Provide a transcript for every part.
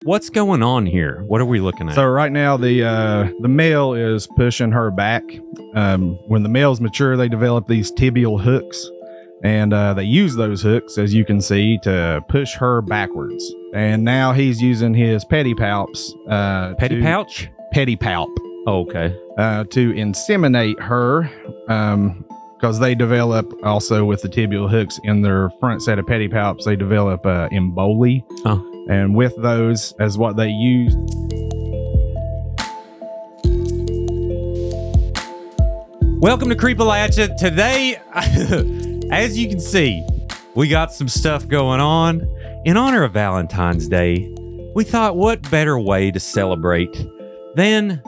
What's going on here? What are we looking at? So right now the male is pushing her back. When the males mature, they develop these tibial hooks, and they use those hooks, as you can see, to push her backwards. And now he's using his pedipalps. Pedipalp. Oh, okay. To inseminate her, because they develop also with the tibial hooks in their front set of pedipalps. They develop emboli. Oh. And with those as what they use. Welcome to Creepalachia. Today, as you can see, we got some stuff going on. In honor of Valentine's Day, we thought what better way to celebrate than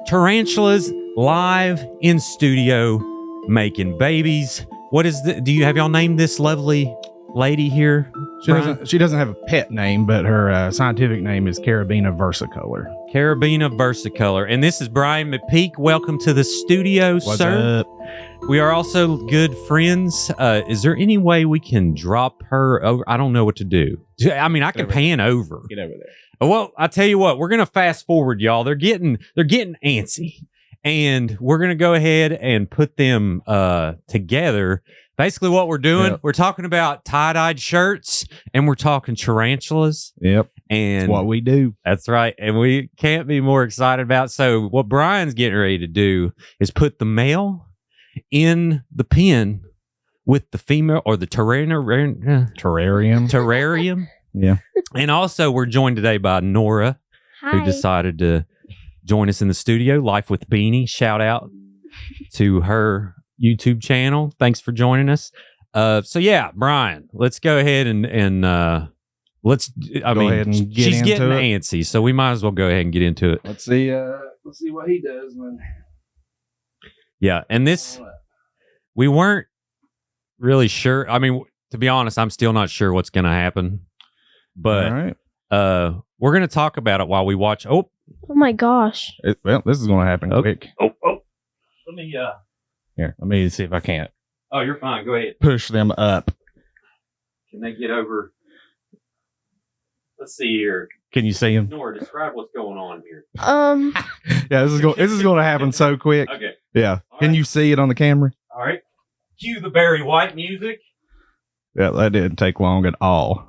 tarantulas live in studio making babies. What is the, do you have y'all named this lovely lady here? She doesn't have a pet name, but her scientific name is Carabina versicolor. Carabina versicolor. And this is Brian Mcpeak. Welcome to the studio, What's sir. up? We are also good friends. Is there any way we can drop her over? I don't know what to do. I mean, I can pan over. Get over there. Well, I tell you what, we're going to fast forward, y'all. They're getting antsy. And we're going to go ahead and put them together. Basically what we're doing, we're talking about tie-dyed shirts and we're talking tarantulas. Yep. And that's what we do. That's right. And we can't be more excited about. So what Brian's getting ready to do is put the male in the pen with the female, or the terrarium. Yeah. And also we're joined today by Norah, who decided to join us in the studio. Life with Beanie. Shout out to her YouTube channel. Thanks for joining us. So yeah, Brian, let's go ahead and she's getting antsy, so we might as well go ahead and get into it. Let's see what he does when. Yeah, and this, we weren't really sure. I mean, to be honest, I'm still not sure what's going to happen, but right. We're going to talk about it while we watch. Oh my gosh. Well, this is going to happen quick. Oh. Let me Here, let me see if I can't. Oh, you're fine. Go ahead. Push them up. Can they get over? Let's see here. Can you see them? Norah, describe what's going on here. Yeah, this is going to happen so quick. Okay. Yeah. All Can right. you see it on the camera? All right. Cue the Barry White music. Yeah, that didn't take long at all.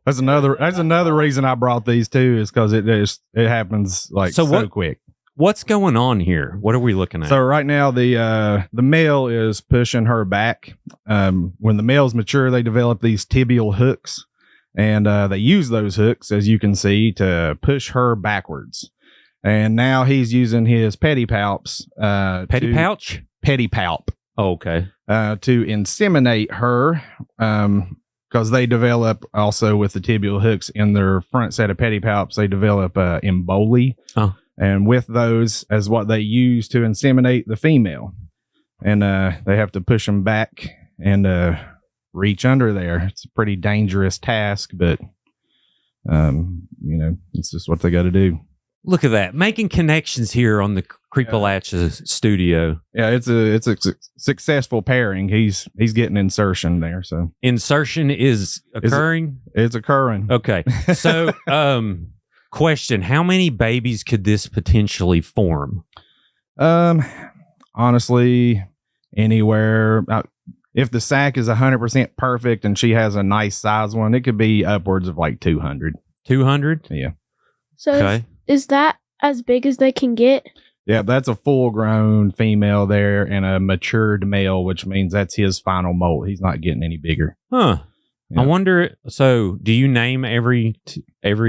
That's another reason I brought these two, is because it happens like so quick. What's going on here? What are we looking at? So right now the male is pushing her back. When the males mature, they develop these tibial hooks, and they use those hooks, as you can see, to push her backwards. And now he's using his pedipalps. Pedipalp. Oh, okay. To inseminate her, because they develop also with the tibial hooks in their front set of pedipalps. They develop emboli. Oh. And with those as what they use to inseminate the female. And they have to push them back and reach under there. It's a pretty dangerous task, but, it's just what they got to do. Look at that. Making connections here on the Creepalachia studio. Yeah, it's a successful pairing. He's getting insertion there. So insertion is occurring? It's occurring. Okay. So, question, how many babies could this potentially form? Honestly, anywhere. If the sack is 100% perfect and she has a nice size one, it could be upwards of like 200. 200? Yeah. So okay. Is that as big as they can get? Yeah, that's a full-grown female there and a matured male, which means that's his final molt. He's not getting any bigger. Huh. Yeah. I wonder, so do you name every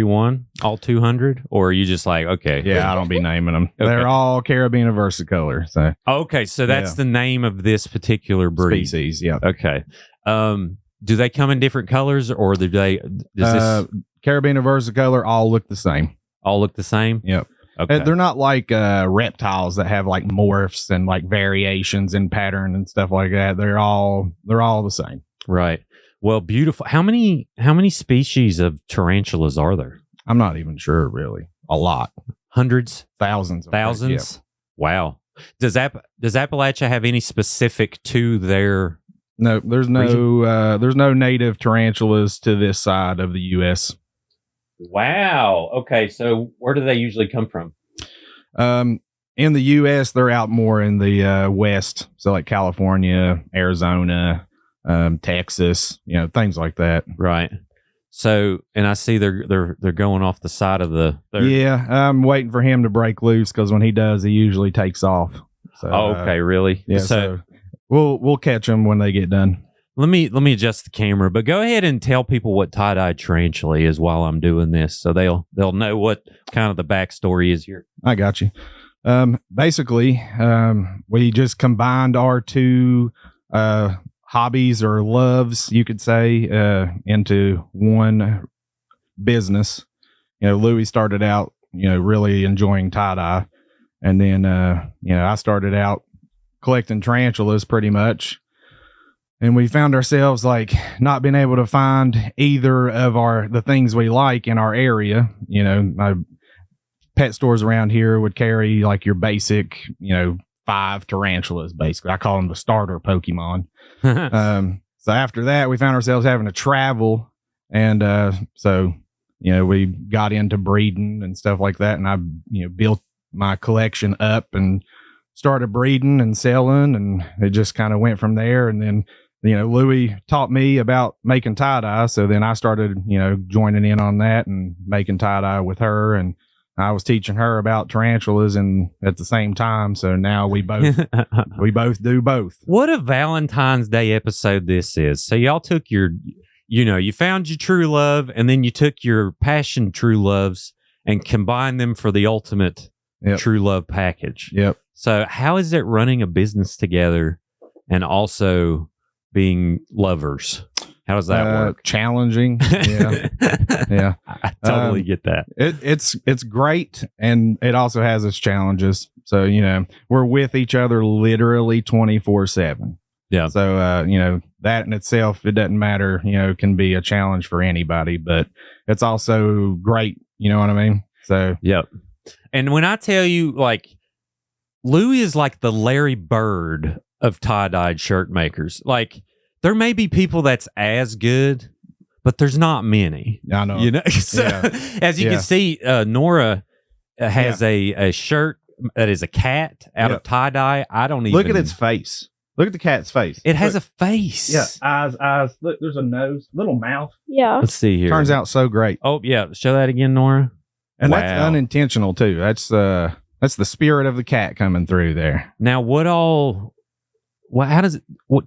one, all 200? Or are you just like, okay. Yeah, I don't be naming them. Okay. They're all Carabina versicolor. So. Okay, so that's the name of this particular breed. Species, yeah. Okay. Do they come in different colors, or do they, Carabina versicolor all look the same. All look the same? Yep. Okay. They're not like reptiles that have like morphs and like variations in pattern and stuff like that. They're all the same. Right. Well, beautiful. How many species of tarantulas are there? I'm not even sure, really. A lot. Hundreds? Thousands. Thousands? Yeah. Wow. Does Appalachia have any specific to their? No, there's no native tarantulas to this side of the U.S. Wow. Okay, so where do they usually come from? In the U.S., they're out more in the West, so like California, Arizona, Texas, things like that. Right. So, and I see they're going off the side of the. Yeah, I'm waiting for him to break loose because when he does, he usually takes off. So, okay, really? Yeah. So we'll catch them when they get done. Let me adjust the camera, but go ahead and tell people what tie-dyed tarantula is while I'm doing this, so they'll know what kind of the backstory is here. I got you. Basically, we just combined our two hobbies or loves, you could say, into one business. Louis started out, really enjoying tie-dye, and then I started out collecting tarantulas pretty much. And we found ourselves like not being able to find either of the things we like in our area. My pet stores around here would carry like your basic, 5 tarantulas, basically. I call them the starter Pokemon. So after that, we found ourselves having to travel. And so we got into breeding and stuff like that. And I, built my collection up and started breeding and selling. And it just kind of went from there. And then Louis taught me about making tie-dye. So then I started, joining in on that and making tie-dye with her. And I was teaching her about tarantulas and at the same time. So now we both do both. What a Valentine's Day episode this is. So y'all took your, you found your true love and then you took your passion true loves and combined them for the ultimate true love package. Yep. So how is it running a business together and also being lovers? How does that work? Challenging. Yeah. Yeah. I totally get that. It's great. And it also has its challenges. So, we're with each other literally 24/7. Yeah. So, that in itself, it doesn't matter, can be a challenge for anybody, but it's also great. You know what I mean? So, yep. And when I tell you, like, Louis is like the Larry Bird of tie-dyed shirt makers. Like, there may be people that's as good, but there's not many. I know. So, as you can see, Norah has a shirt that is a cat out of tie-dye. I don't even... Look at its face. Look at the cat's face. It has a face. Yeah, eyes. Look, there's a nose, little mouth. Yeah. Let's see here. Turns out so great. Oh, yeah. Show that again, Norah. And that's unintentional, too. That's the spirit of the cat coming through there. Now, how does it...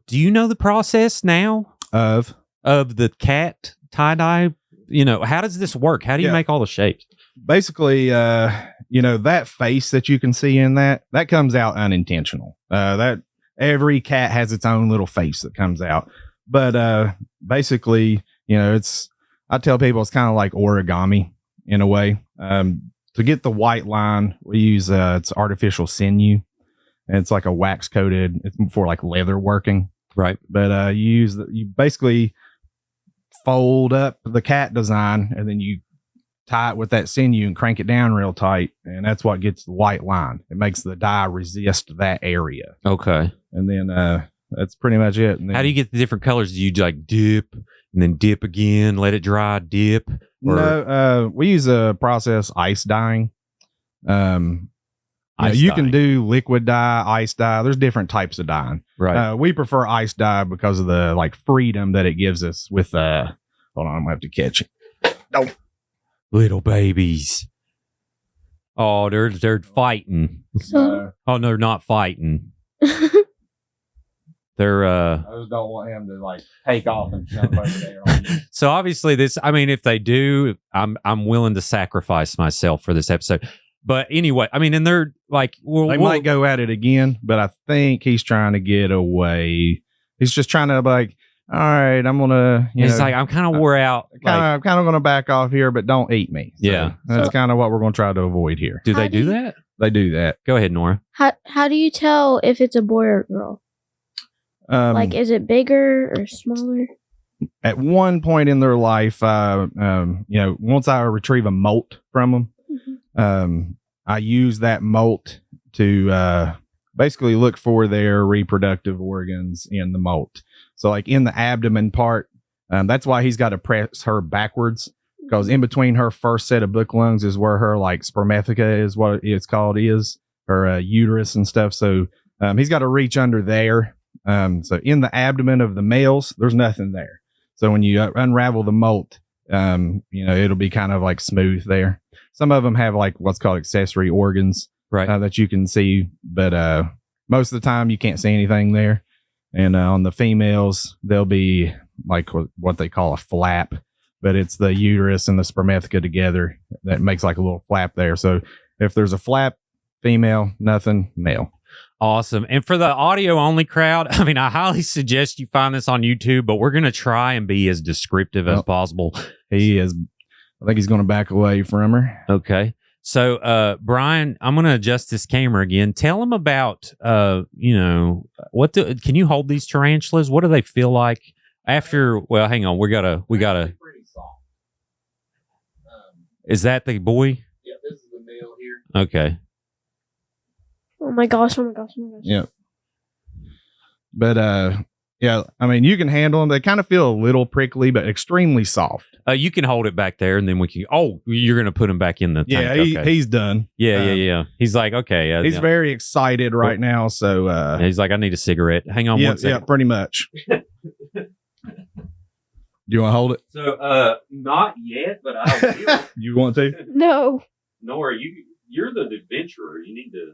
do you know the process now? Of the cat tie-dye? How does this work? How do you make all the shapes? Basically, that face that you can see in that comes out unintentional. That every cat has its own little face that comes out. But basically, I tell people it's kind of like origami in a way. To get the white line, we use it's artificial sinew. And it's like a wax coated. It's for like leather working, right? But you basically fold up the cat design, and then you tie it with that sinew and crank it down real tight, and that's what gets the white line. It makes the dye resist that area. Okay, and then that's pretty much it. And then, how do you get the different colors? Do you like dip and then dip again, let it dry, dip? No, we use a process ice dyeing. You can do liquid dye, ice dye. There's different types of dyeing. Right. We prefer ice dye because of the freedom that it gives us with hold on, I'm gonna have to catch it. No. Little babies. Oh, they're fighting. So, oh no, they're not fighting. They're I just don't want him to take off and jump over there on you. So obviously if they do, I'm willing to sacrifice myself for this episode. But anyway, and they're like... they might go at it again, but I think he's trying to get away. He's just trying to all right, I'm going to... It's like, I'm kind of wore out. I'm kind of going to back off here, but don't eat me. So yeah. That's kind of what we're going to try to avoid here. Do they do that? They do that. Go ahead, Norah. How do you tell if it's a boy or girl? Is it bigger or smaller? At one point in their life, once I retrieve a molt from them, I use that molt to basically look for their reproductive organs in the molt. So like in the abdomen part, that's why he's got to press her backwards, because in between her first set of book lungs is where her like spermatheca is what it's called is her uterus and stuff. So he's got to reach under there. So in the abdomen of the males, there's nothing there. So when you unravel the molt, it'll be kind of like smooth there. Some of them have like what's called accessory organs, right, that you can see, but most of the time you can't see anything there. And on the females, there'll be like what they call a flap, but it's the uterus and the spermatheca together that makes like a little flap there. So if there's a flap, female, nothing, male. Awesome. And for the audio only crowd, I mean, I highly suggest you find this on YouTube, but we're going to try and be as descriptive as possible. He is. I think he's going to back away from her. Okay. So, Brian, I'm going to adjust this camera again. Tell them about, can you hold these tarantulas? What do they feel like after? Well, hang on. We gotta. Pretty soft. Is that the boy? Yeah, this is the male here. Okay. Oh my gosh. Yeah. But, yeah, I mean, you can handle them. They kind of feel a little prickly, but extremely soft. You can hold it back there, and then we can. Oh, you're going to put him back in the tank. Yeah, okay. He's done. Yeah. He's like, okay. He's very excited right now. So he's like, I need a cigarette. Hang on one second. Yeah, pretty much. Do you want to hold it? So, not yet, but I will. You want to? No. Nora, you're the adventurer. You need to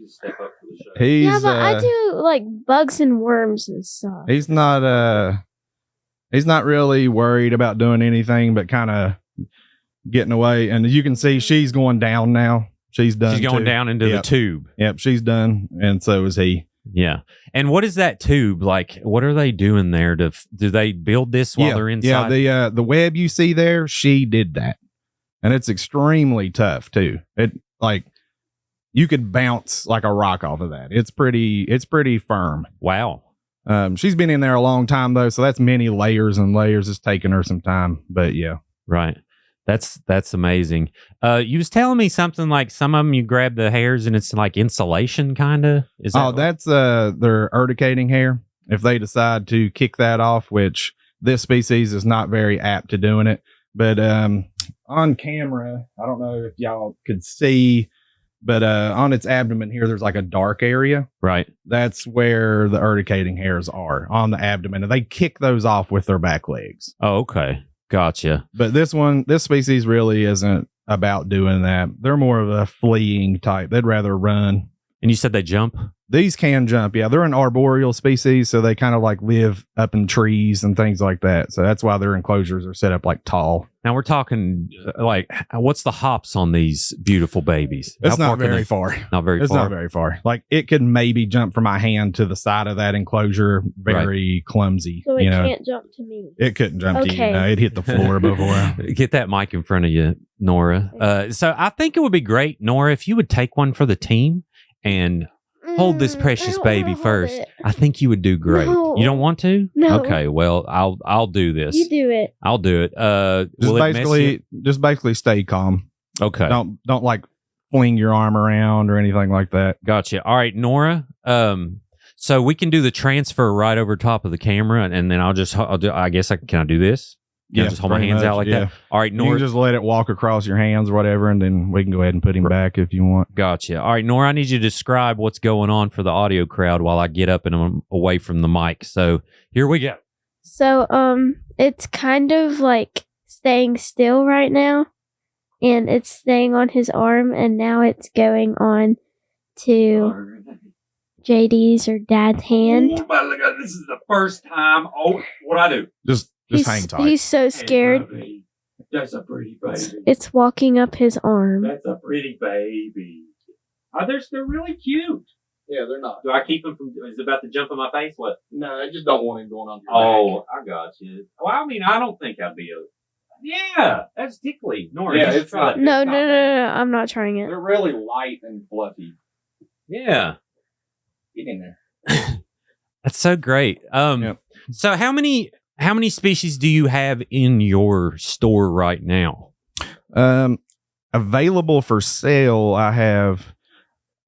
step up for the show. Yeah, but I do like bugs and worms and stuff. He's not really worried about doing anything but kind of getting away. And you can see she's going down now. She's done. She's going down into the tube. Yep, she's done. And so is he. Yeah. And what is that tube like? What are they doing there? Do they build this while they're inside? Yeah, the web you see there, she did that. And it's extremely tough too. It like you could bounce like a rock off of that. It's pretty firm. Wow. She's been in there a long time though, so that's many layers and layers. It's taken her some time, but yeah. Right. That's amazing. You was telling me something like some of them you grab the hairs and it's like insulation kind of. That's their urticating hair. If they decide to kick that off, which this species is not very apt to doing it, but on camera, I don't know if y'all could see. But on its abdomen here, there's like a dark area. Right. That's where the urticating hairs are on the abdomen. And they kick those off with their back legs. Oh, okay. Gotcha. But this species really isn't about doing that. They're more of a fleeing type. They'd rather run. And you said they jump? These can jump. Yeah, they're an arboreal species, so they kind of like live up in trees and things like that. So that's why their enclosures are set up like tall. Now we're talking like, what's the hops on these beautiful babies? It's not very far. Not very far. It's not very far. Like it could maybe jump from my hand to the side of that enclosure. Very clumsy. So it can't jump to me. It couldn't jump to you. No, it hit the floor before. Get that mic in front of you, Nora. So I think it would be great, Nora, if you would take one for the team and hold this precious baby first. I think you would do great. No. You don't want to? No. Okay, well, I'll do this. You do it. I'll do it. Just basically stay calm. Okay. Don't like fling your arm around or anything like that. Gotcha. All right, Nora. So we can do the transfer right over top of the camera, and then I guess can I do this? Can I just hold my hands out like that? All right, Nora. You can just let it walk across your hands or whatever, and then we can go ahead and put him back if you want. Gotcha. All right, Nora, I need you to describe what's going on for the audio crowd while I get up and I'm away from the mic. So here we go. So, it's kind of like staying still right now, and it's staying on his arm, and now it's going on to JD's or Dad's hand. Oh, my, look, this is the first time. Oh, what'd I do? Just hang tight. He's so scared. Hey, that's a pretty baby. It's walking up his arm. That's a pretty baby. They're really cute. Yeah, they're not. Do I keep him from? Is it about to jump in my face? What? No, I just don't want him going on your back. I got you. Well, I mean, I don't think I'd be Yeah, that's tickly. Nora, yeah, it's not. No. I'm not trying it. They're really light and fluffy. Yeah. Get in there. That's so great. Yep. So how many species do you have in your store right now? Available for sale, I have,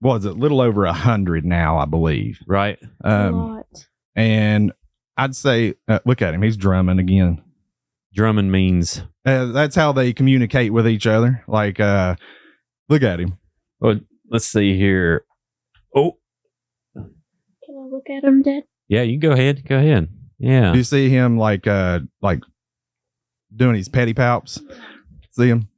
a little over 100 now, I believe. Right. A lot. And I'd say, look at him. He's drumming again. Drumming means That's how they communicate with each other. Like, look at him. Well, let's see here. Oh, Can I look at him, Dad? yeah, you go ahead. Go ahead. Yeah. You see him like doing his petty palps. See him?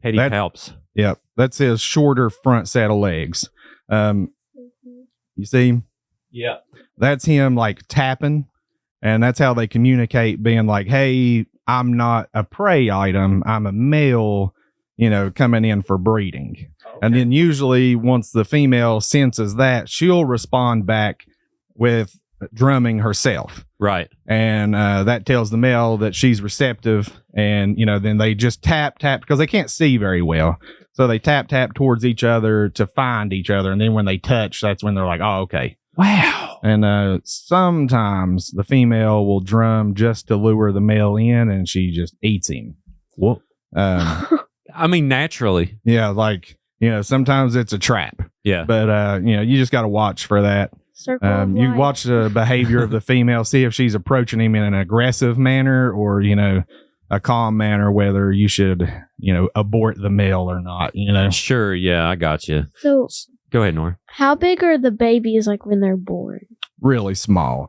Petty palps. Yep. That's his shorter front set of legs. You see him? Yeah. That's him like tapping, and that's how they communicate, being like, hey, I'm not a prey item. I'm a male, coming in for breeding. Okay. And then usually once the female senses that, she'll respond back with drumming herself. Right. And that tells the male that she's receptive. And, then they just tap because they can't see very well. So they tap towards each other to find each other. And then when they touch, that's when they're like, oh, okay. Wow. And sometimes the female will drum just to lure the male in, and she just eats him. Well, I mean, naturally. Yeah, like, sometimes it's a trap. Yeah. But, you just got to watch for that. You watch the behavior of the female, see if she's approaching him in an aggressive manner or, a calm manner, whether you should, abort the male or not, Sure, yeah, I got you. So, go ahead, Norah. how big are the babies like when they're born? Really small.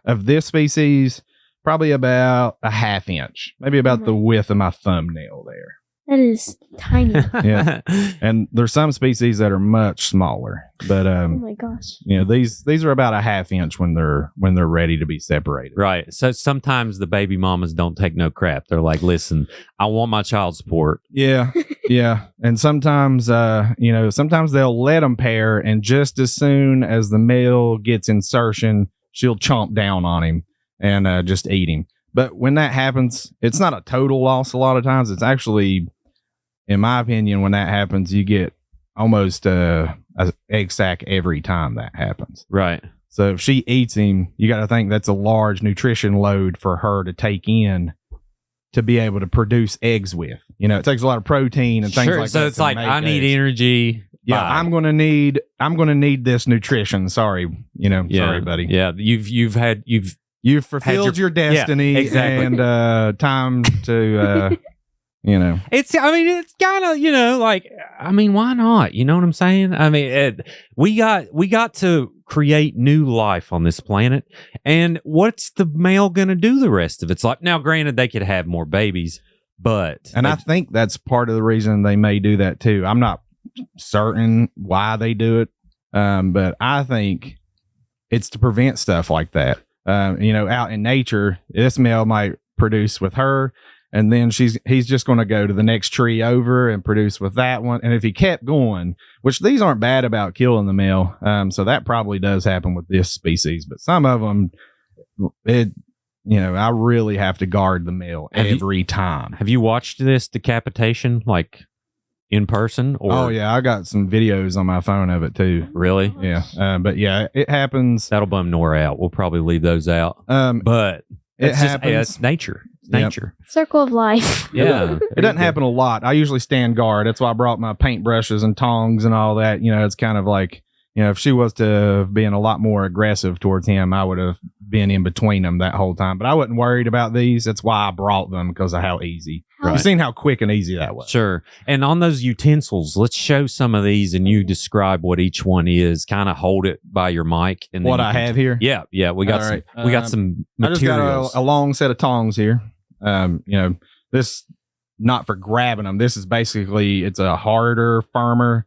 Of this species, probably about a half inch, maybe about the width of my thumbnail there. That is tiny. Yeah. And there's some species that are much smaller, but Oh my gosh. these are about a half inch when they're ready to be separated. Right. So sometimes the baby mamas don't take no crap. They're like, listen, I want my child support. Yeah. Yeah. And sometimes sometimes they'll let them pair, and just as soon as the male gets insertion, she'll chomp down on him and just eat him. But when that happens, it's not a total loss a lot of times. It's actually, in my opinion, when that happens, you get almost a egg sack every time that happens. Right. So if she eats him, you got to think that's a large nutrition load for her to take in to be able to produce eggs with. It takes a lot of protein and things like that. So it's like, I need energy. Yeah, Bye. I'm gonna need this nutrition. Sorry, sorry, buddy. Yeah, You've fulfilled your destiny, yeah, exactly. And time to, It's kind of, why not? You know what I'm saying? I mean, we got to create new life on this planet. And what's the male going to do the rest of its life? Now, granted, they could have more babies, but. And I think that's part of the reason they may do that too. I'm not certain why they do it. But I think it's to prevent stuff like that. Out in nature, this male might produce with her, and then he's just going to go to the next tree over and produce with that one. And if he kept going, which these aren't bad about killing the male, so that probably does happen with this species. But some of them, I really have to guard the male every time. Have you watched this decapitation, like in person? Or? Oh yeah, I got some videos on my phone of it too. Really? Yeah. But yeah, it happens. That'll bum Norah out. We'll probably leave those out. But it happens. It's nature. It's nature. Circle of life. Yeah. It doesn't happen a lot. I usually stand guard. That's why I brought my paintbrushes and tongs and all that. It's kind of like, if she was to have been a lot more aggressive towards him, I would have been in between them that whole time. But I wasn't worried about these. That's why I brought them, because of how easy. Right. You've seen how quick and easy that was. Sure. And on those utensils, let's show some of these and you describe what each one is. Kind of hold it by your mic. And what I have here? Yeah. Yeah. We got all right. We got some materials. I just got a long set of tongs here. This not for grabbing them. This is basically, it's a harder, firmer,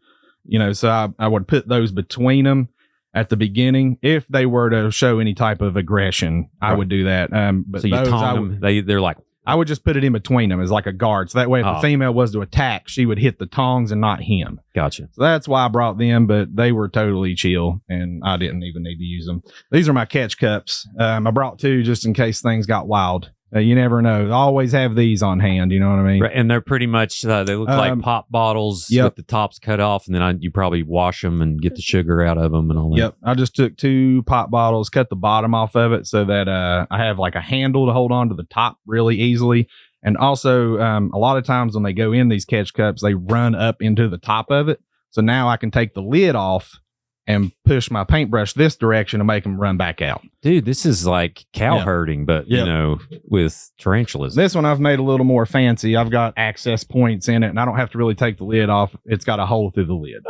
so I would put those between them at the beginning. If they were to show any type of aggression, I would do that. But so you tong them, they're like, I would just put it in between them as like a guard. So that way, if the female was to attack, she would hit the tongs and not him. Gotcha. So that's why I brought them, but they were totally chill and I didn't even need to use them. These are my catch cups. I brought two just in case things got wild. You never know. I always have these on hand. You know what I mean? Right, and they're pretty much, they look like pop bottles with the tops cut off, and then you probably wash them and get the sugar out of them and all that. Yep. I just took 2 pop bottles, cut the bottom off of it so that I have like a handle to hold on to the top really easily. And also, a lot of times when they go in these catch cups, they run up into the top of it. So now I can take the lid off and push my paintbrush this direction to make them run back out. Dude, this is like cow Yeah. herding, but Yeah. you know, with tarantulas. This one I've made a little more fancy. I've got access points in it, and I don't have to really take the lid off. It's got a hole through the lid.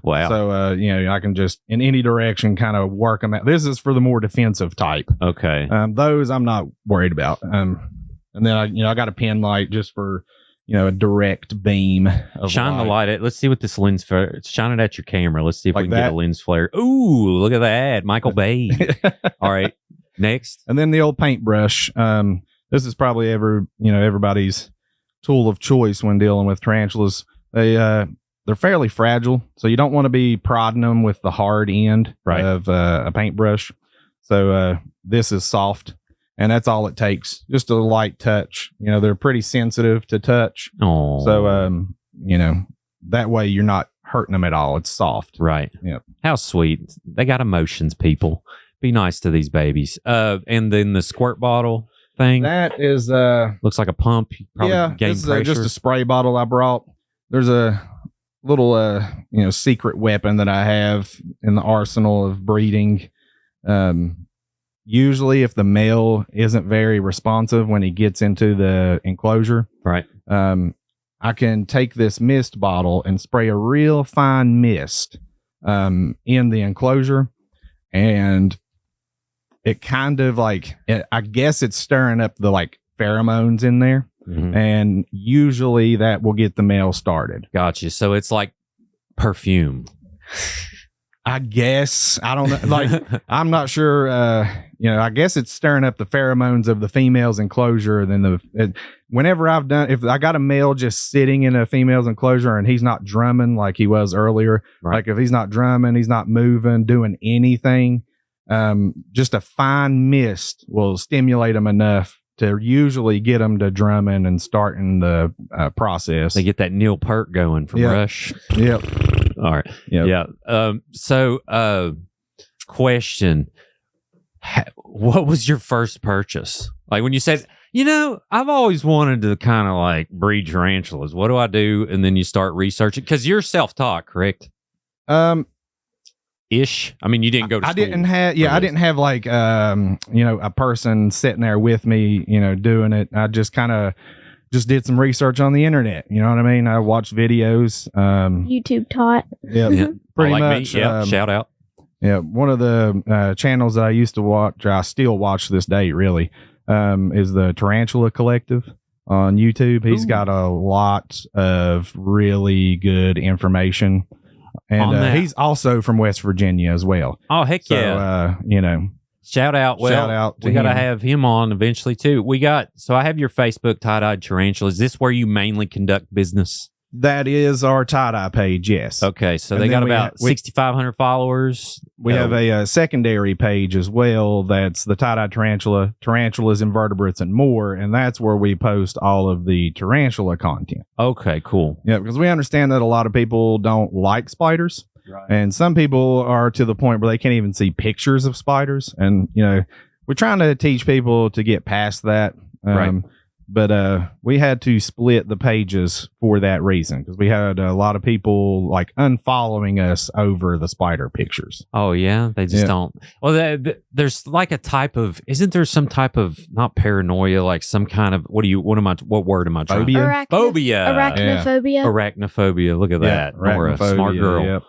Wow. So, I can just in any direction kind of work them out. This is for the more defensive type. Okay. Those I'm not worried about. And then I got a pen light just for, a direct beam of Shine the light at. Let's see what this lens flare. Shine it at your camera. Let's see if Like we can get that? a lens flare. Ooh, look at that, Michael Bay. All right, next. And then the old paintbrush. This is probably everybody's tool of choice when dealing with tarantulas. They're fairly fragile, so you don't want to be prodding them with the hard end Right. of a paintbrush. So this is soft, and that's all it takes. Just a light touch. They're pretty sensitive to touch. Oh, So that way you're not hurting them at all. It's soft. right. Yep. How sweet. They got emotions. People, be nice to these babies. And then the squirt bottle thing That is looks like a pump. You probably gain this is pressure. just a spray bottle I brought. There's a little secret weapon that I have in the arsenal of breeding. Usually if the male isn't very responsive when he gets into the enclosure, right. I can take this mist bottle and spray a real fine mist in the enclosure, and it kind of I guess it's stirring up the pheromones in there. Mhm. And usually that will get the male started. Gotcha. So it's like perfume. I guess. I don't know. I'm not sure. I guess it's stirring up the pheromones of the female's enclosure. Then whenever if I got a male just sitting in a female's enclosure and he's not drumming like he was earlier, Right. like if he's not drumming, he's not moving, doing anything, just a fine mist will stimulate him enough to usually get them to drumming and starting the process. They get that Neil Peart going from Yeah. Rush. Yep. All right. Yep. Yeah. Question. What was your first purchase? Like when you said, I've always wanted to kind of breed tarantulas. What do I do? And then you start researching because you're self-taught, correct? Ish. I mean, you didn't go to I school. didn't have a person sitting there with me, doing it. I just kind of did some research on the internet. You know what I mean? I watched videos. YouTube taught. Yeah, Yeah. pretty like much. Me. Yeah. Shout out. Yeah, one of the channels that I used to watch, I still watch to this day, really, is the Tarantula Collective on YouTube. He's Ooh. got a lot of really good information. On And that. he's also from West Virginia as well. Oh, heck So, yeah. Shout out. Well, shout out to we got to him. have him on eventually too. So I have your Facebook Tie-Dyed Tarantula. Is this where you mainly conduct business? That is our tie-dye page, yes. Okay. So And they then got we about ha- we- 6,500 followers. We have a secondary page as well. That's the tie-dye tarantula, tarantulas, invertebrates, and more. And that's where we post all of the tarantula content. Okay, cool. Yeah, because we understand that a lot of people don't like spiders. Right. And some people are to the point where they can't even see pictures of spiders. And, we're trying to teach people to get past that. Right. But we had to split the pages for that reason because we had a lot of people unfollowing us over the spider pictures. Oh yeah, they just Yeah. don't. Well, there's a type of. Isn't there some type of not paranoia, some kind of what word am I trying? Phobia? Phobia. Arachnophobia. Arachnophobia. Look at that, Norah, smart arachnophobia, girl. Yep.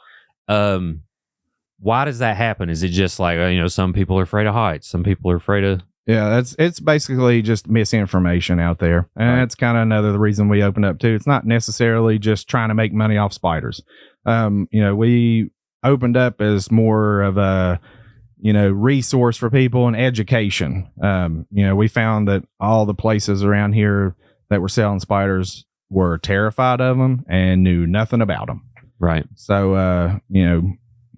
Why does that happen? Is it just some people are afraid of heights, some people are afraid of. Yeah, it's basically just misinformation out there. And Right. that's kind of the reason we opened up too. It's not necessarily just trying to make money off spiders. We opened up as more of a, resource for people and education. We found that all the places around here that were selling spiders were terrified of them and knew nothing about them. Right. So,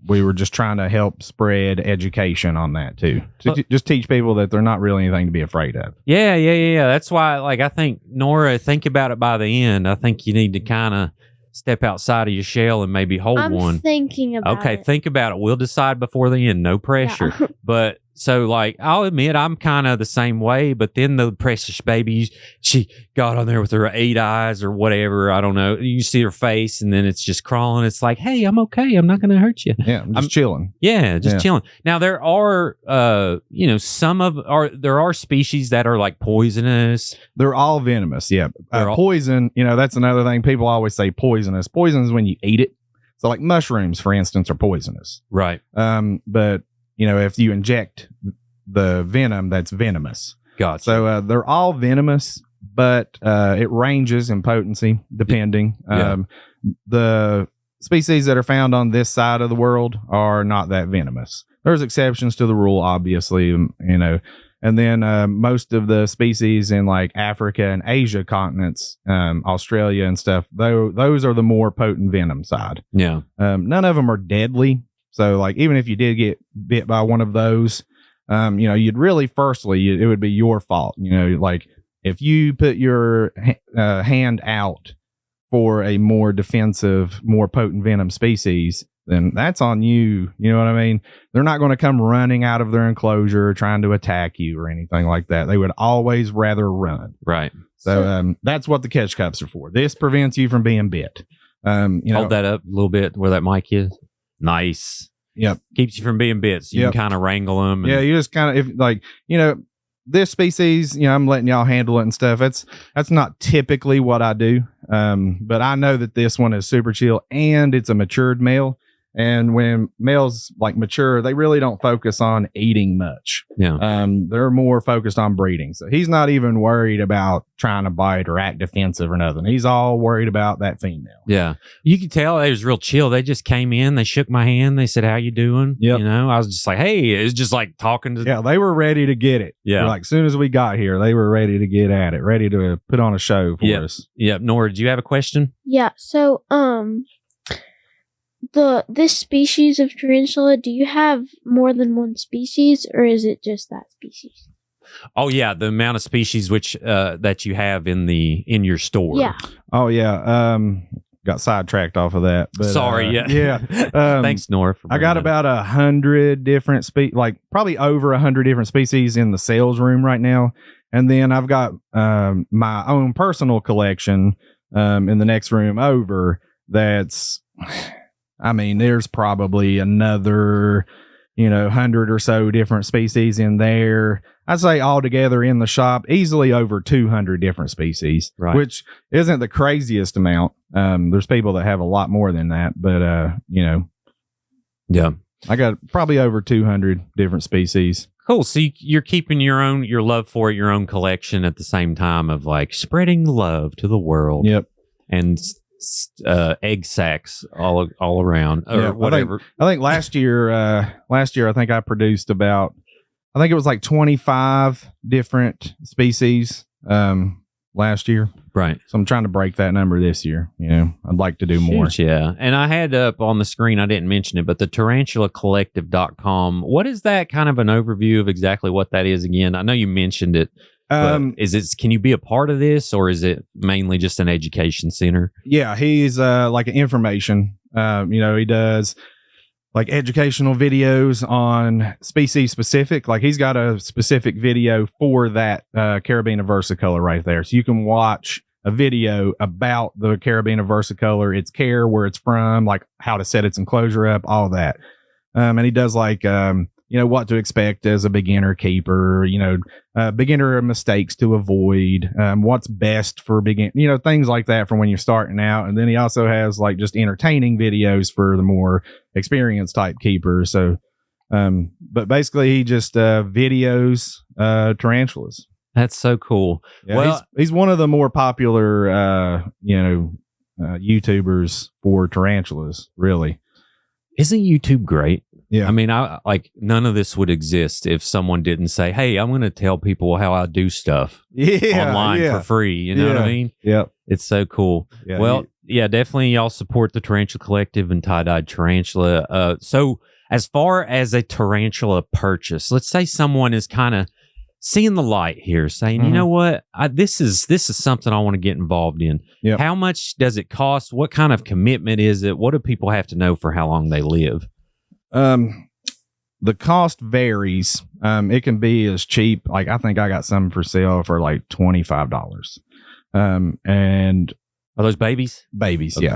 we were just trying to help spread education on that too. To just teach people that they're not really anything to be afraid of. Yeah. That's why, I think Norah, think about it by the end. I think you need to kind of step outside of your shell and maybe hold I'm one. thinking about Okay, it. think about it. We'll decide before the end. No pressure. Yeah. But So, like, I'll admit I'm kind of the same way, but then the precious baby, she got on there with her 8 eyes or whatever. I don't know. You see her face and then it's just crawling. It's like, hey, I'm okay. I'm not going to hurt you. Yeah, I'm just chilling. Yeah, just chilling. Now, there are, there are species that are like poisonous. They're all venomous. Yeah. They're all- Poison, that's another thing. People always say poisonous. Poison is when you eat it. So like mushrooms, for instance, are poisonous. Right. But if you inject the venom, that's venomous. Gotcha. So they're all venomous, but it ranges in potency depending. Yeah. The species that are found on this side of the world are not that venomous. There's exceptions to the rule, obviously, and then most of the species in like Africa and Asia continents, Australia and stuff, those are the more potent venom side. Yeah. None of them are deadly. So like, even if you did get bit by one of those, you'd really, firstly, it would be your fault. Like if you put your hand out for a more defensive, more potent venom species, then that's on you. You know what I mean? They're not going to come running out of their enclosure trying to attack you or anything like that. They would always rather run. Right. So that's what the catch cups are for. This prevents you from being bit. Hold that up a little bit where that mic is. Nice. Yep. Keeps you from being bit. So you can kind of wrangle them. Yeah. You just kind of, this species, I'm letting y'all handle it and stuff. That's not typically what I do. But I know that this one is super chill and it's a matured male. And when males like mature, they really don't focus on eating much. Yeah. They're more focused on breeding. So he's not even worried about trying to bite or act defensive or nothing. He's all worried about that female. Yeah. You could tell they was real chill. They just came in, they shook my hand, they said, how you doing? Yep. I was just like, hey, it was just like talking to. Yeah, they were ready to get it. Yeah. Like, as soon as we got here, they were ready to get at it, ready to put on a show for us. Yeah. Nora, do you have a question? Yeah. So, this species of tarantula, do you have more than one species, or is it just that species? Oh yeah, the amount of species which that you have in your store. Yeah. Oh yeah. Got sidetracked off of that. But, Sorry. Yeah. Thanks, Norah. I got about 100 different probably over 100 different species in the sales room right now, and then I've got my own personal collection in the next room over. That's, there's probably another, 100 or so different species in there. I'd say altogether in the shop, easily over 200 different species, right, which isn't the craziest amount. There's people that have a lot more than that, but, yeah, I got probably over 200 different species. Cool. So you're keeping your love for it, your own collection at the same time of like spreading love to the world. Yep. And egg sacs all around or whatever. I think last year I think I produced about, I think it was like 25 different species last year. Right. So I'm trying to break that number this year. I'd like to do more. Yeah. And I had up on the screen, I didn't mention it, but the tarantulacollective.com. What is that, kind of an overview of exactly what that is again? I know you mentioned it. Can you be a part of this, or is it mainly just an education center? Yeah, he's like an information. He does like educational videos on species specific. Like he's got a specific video for that Carabiner versicolor right there. So you can watch a video about the Carabiner versicolor, its care, where it's from, like how to set its enclosure up, all that. And he does like what to expect as a beginner keeper, beginner mistakes to avoid, what's best for things like that for when you're starting out. And then he also has like just entertaining videos for the more experienced type keepers. So, but basically he just videos tarantulas. That's so cool. Yeah, well, he's one of the more popular, YouTubers for tarantulas, really. Isn't YouTube great? Yeah. I like none of this would exist if someone didn't say, hey, I'm going to tell people how I do stuff online for free. You know what I mean? Yeah. It's so cool. Yeah, well, definitely y'all support the Tarantula Collective and Tie-Dyed Tarantula. So as far as a tarantula purchase, let's say someone is kind of seeing the light here, saying, you know what, this is something I want to get involved in. Yep. How much does it cost? What kind of commitment is it? What do people have to know for how long they live? the cost varies. It can be as cheap. Like I think I got some for sale for like $25. And Are those babies? babies, Okay.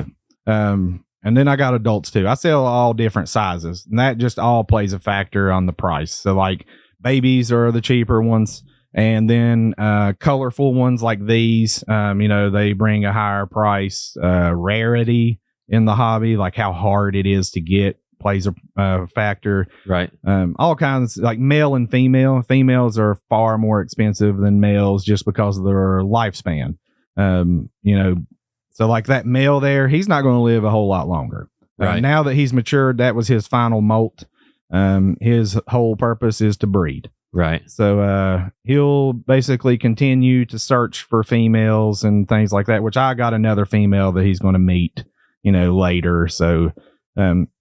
yeah. And then I got adults too. I sell all different sizes, and that just all plays a factor on the price. So like babies are the cheaper ones, and then colorful ones like these, they bring a higher price. Rarity in the hobby, like how hard it is to get, plays a factor. Right. All kinds, like male and female. Females are far more expensive than males just because of their lifespan. So like that male there, he's not going to live a whole lot longer. Right. Now that he's matured, that was his final molt. His whole purpose is to breed. Right. So he'll basically continue to search for females and things like that, which I got another female that he's going to meet, later. So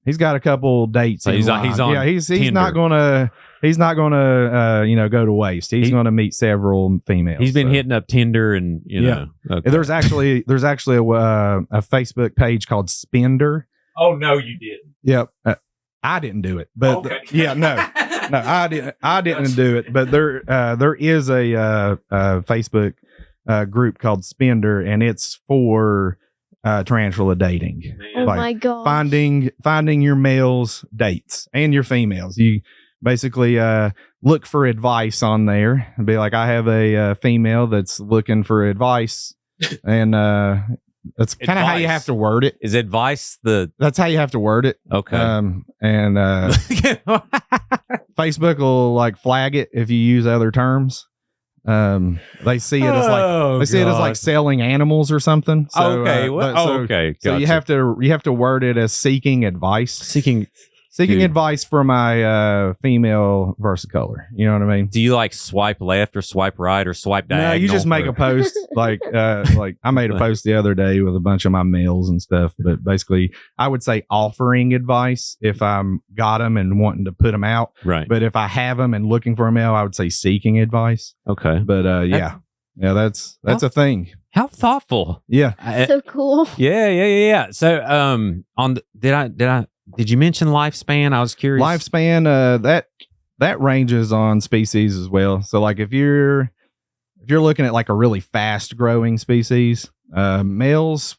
he's got a couple dates. So he's on yeah, he's Tinder. not gonna go to waste. He's going to meet several females. He's been hitting up Tinder and Okay. There's actually a Facebook page called Spender. Oh no, you didn't. Yep. I didn't do it, but no, I didn't do it. But there is a Facebook group called Spender, and it's for tarantula dating. Oh Like, my god. Finding your males dates and your females. You basically look for advice on there and be like, I have a female that's looking for advice, and that's kind of how you Advice. have to word it. Is advice the That's how you have to word it. okay? And Facebook will like flag it if you use other terms. They see it as like selling animals or something. So, okay. Okay. So you Gotcha. have to word it as seeking advice. Seeking. Seeking Dude. advice from my female versicolor. You know what I mean? Do you like swipe left or swipe right or swipe diagonal? No, you just make or- a post like I made a post the other day with a bunch of my males and stuff. But basically, I would say offering advice if I'm got them and wanting to put them out. Right. But if I have them and looking for a male, I would say seeking advice. Okay. But that's a thing. How thoughtful. Yeah. So cool. Yeah. So did you mention lifespan? I was curious. Lifespan, that ranges on species as well. So like if you're looking at like a really fast growing species, males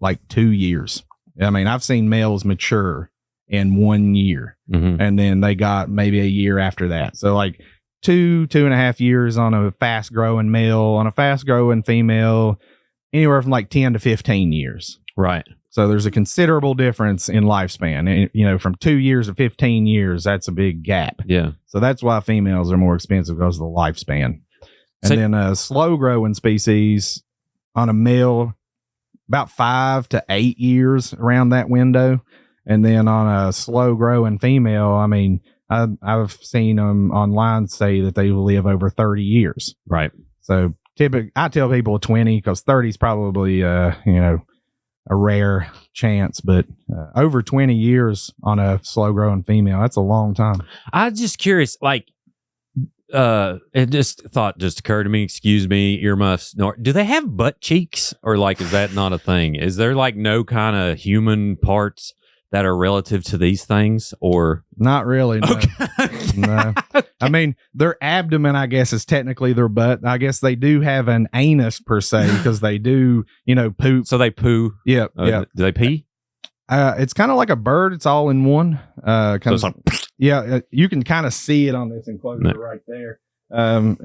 like 2 years. I mean, I've seen males mature in 1 year, Mhm. and then they got maybe a year after that. So like 2.5 years on a fast growing male, on a fast growing female, anywhere from like 10 to 15 years. Right. So there's a considerable difference in lifespan. And, from 2 years to 15 years, that's a big gap. Yeah. So that's why females are more expensive because of the lifespan. And So- then slow growing species on a male, about 5 to 8 years around that window. And then on a slow growing female, I mean, I've seen them online say that they will live over 30 years. Right. So I tell people 20 because 30 is probably, a rare chance, but over 20 years on a slow growing female, that's a long time. I was just curious, like, it just occurred to me, excuse me, earmuffs. Do they have butt cheeks, or like, is that not a thing? Is there like no kind of human parts that are relative to these things, or? Not really. No. Okay. No. I mean, their abdomen, I guess, is technically their butt. I guess they do have an anus per se because they do, poop. So they poo. Yep. Do they pee? It's kind of like a bird. It's all in one. So it's like, You can kind of see it on this enclosure No. right there.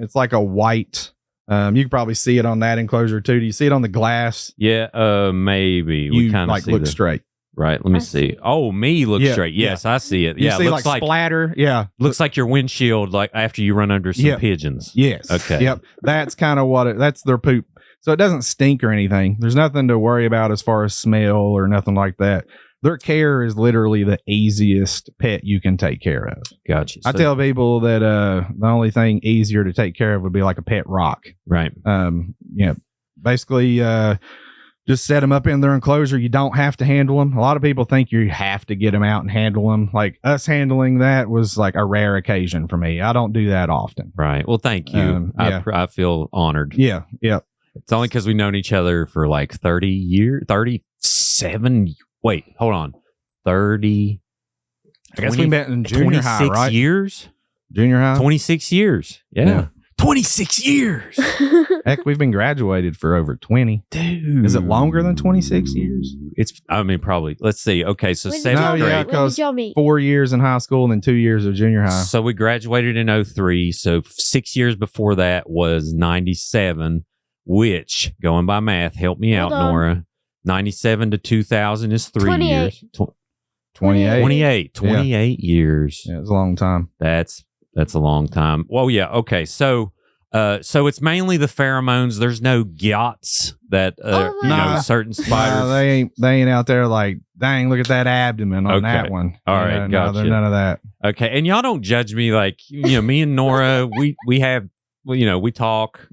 It's like a white. You can probably see it on that enclosure too. Do you see it on the glass? yeah, maybe we You kind of like see look the- straight. Right. Let me I see. Oh, me look Yeah, straight. Yes, I see it. You Yeah, see it looks like splatter. Yeah. looks like your windshield, like after you run under some Yeah. pigeons. Yes. Okay. Yep. That's kind of that's their poop. So it doesn't stink or anything. There's nothing to worry about as far as smell or nothing like that. Their care is literally the easiest pet you can take care of. Gotcha. I So- tell people that the only thing easier to take care of would be like a pet rock. Right. Basically, just set them up in their enclosure. You don't have to handle them. A lot of people think you have to get them out and handle them. Like us handling that was like a rare occasion for me. I don't do that often. Right. Well, thank you. Yeah. I feel honored. Yeah. Yeah. It's only because we've known each other for like 30 years, 37. Wait, hold on. 30. I guess we met in junior high, 26 right? years? Junior high. 26 years. Yeah. 26 years. Heck, we've been graduated for over 20. Dude. Is it longer than 26 years? Probably. Let's see. Okay, so When did seventh y'all No, meet? yeah, grade. When did y'all meet? 4 years in high school and then 2 years of junior high. So we graduated in 03. So 6 years before that was 97, which, going by math, help me out, Hold on. Nora. 97 to 2000 is 3 28. years. 28. 28 years. Yeah, it's a long time. That's a long time. Well, yeah. Okay. So it's mainly the pheromones. There's no gyots that Oh my God. certain spiders. They ain't out there like, dang, look at that abdomen on Okay. that one. All right, No, gotcha. they're none of that. Okay, and y'all don't judge me like me and Nora. we have we talk.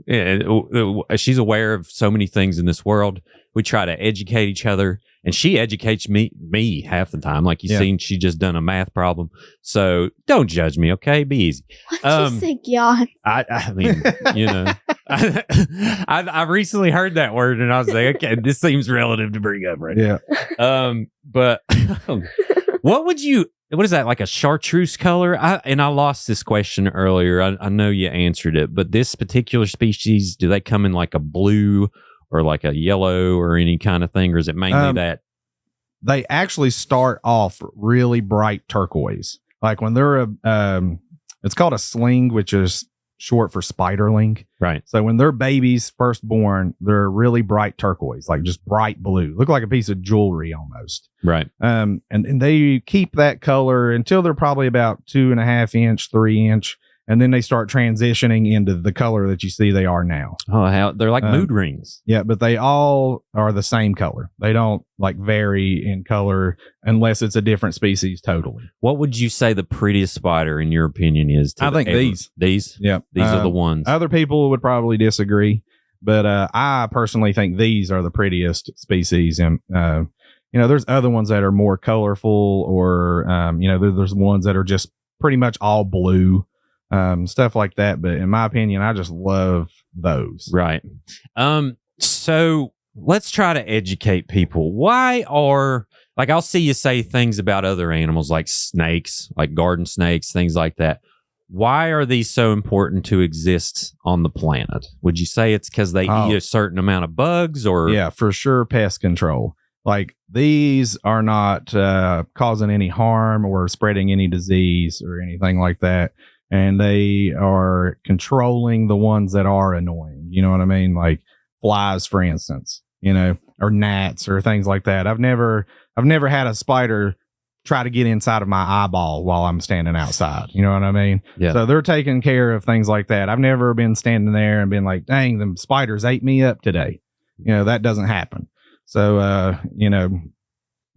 She's aware of so many things in this world. We try to educate each other, and she educates me half the time. Like you've seen, she just done a math problem. So don't judge me, okay? Be easy. What you think, y'all? I mean, I recently heard that word, and I was like, okay, this seems relative to bring up right now. Yeah. But what is that, like a chartreuse color? I lost this question earlier. I know you answered it, but this particular species, do they come in like a blue or like a yellow or any kind of thing, or is it mainly that? They actually start off really bright turquoise. Like when they're it's called a sling, which is short for spiderling. Right. So when they're babies first born, they're really bright turquoise, like just bright blue. Look like a piece of jewelry almost. Right. And they keep that color until they're probably about 2.5 inch, 3 inch. And then they start transitioning into the color that you see they are now. Oh, they're like mood rings. Yeah, but they all are the same color. They don't like vary in color unless it's a different species totally. What would you say the prettiest spider, in your opinion, is? I think these. These? Yeah. These are the ones. Other people would probably disagree, but I personally think these are the prettiest species. And, there's other ones that are more colorful or, there's ones that are just pretty much all blue. Stuff like that. But in my opinion, I just love those. Right. So let's try to educate people. Why are, like, I'll see you say things about other animals like snakes, like garden snakes, things like that. Why are these so important to exist on the planet? Would you say it's because they eat a certain amount of bugs or? Yeah, for sure. Pest control. Like these are not causing any harm or spreading any disease or anything like that. And they are controlling the ones that are annoying. You know what I mean? Like flies, for instance, or gnats or things like that. I've never had a spider try to get inside of my eyeball while I'm standing outside. You know what I mean? Yeah. So they're taking care of things like that. I've never been standing there and been like, dang, them spiders ate me up today. That doesn't happen. So,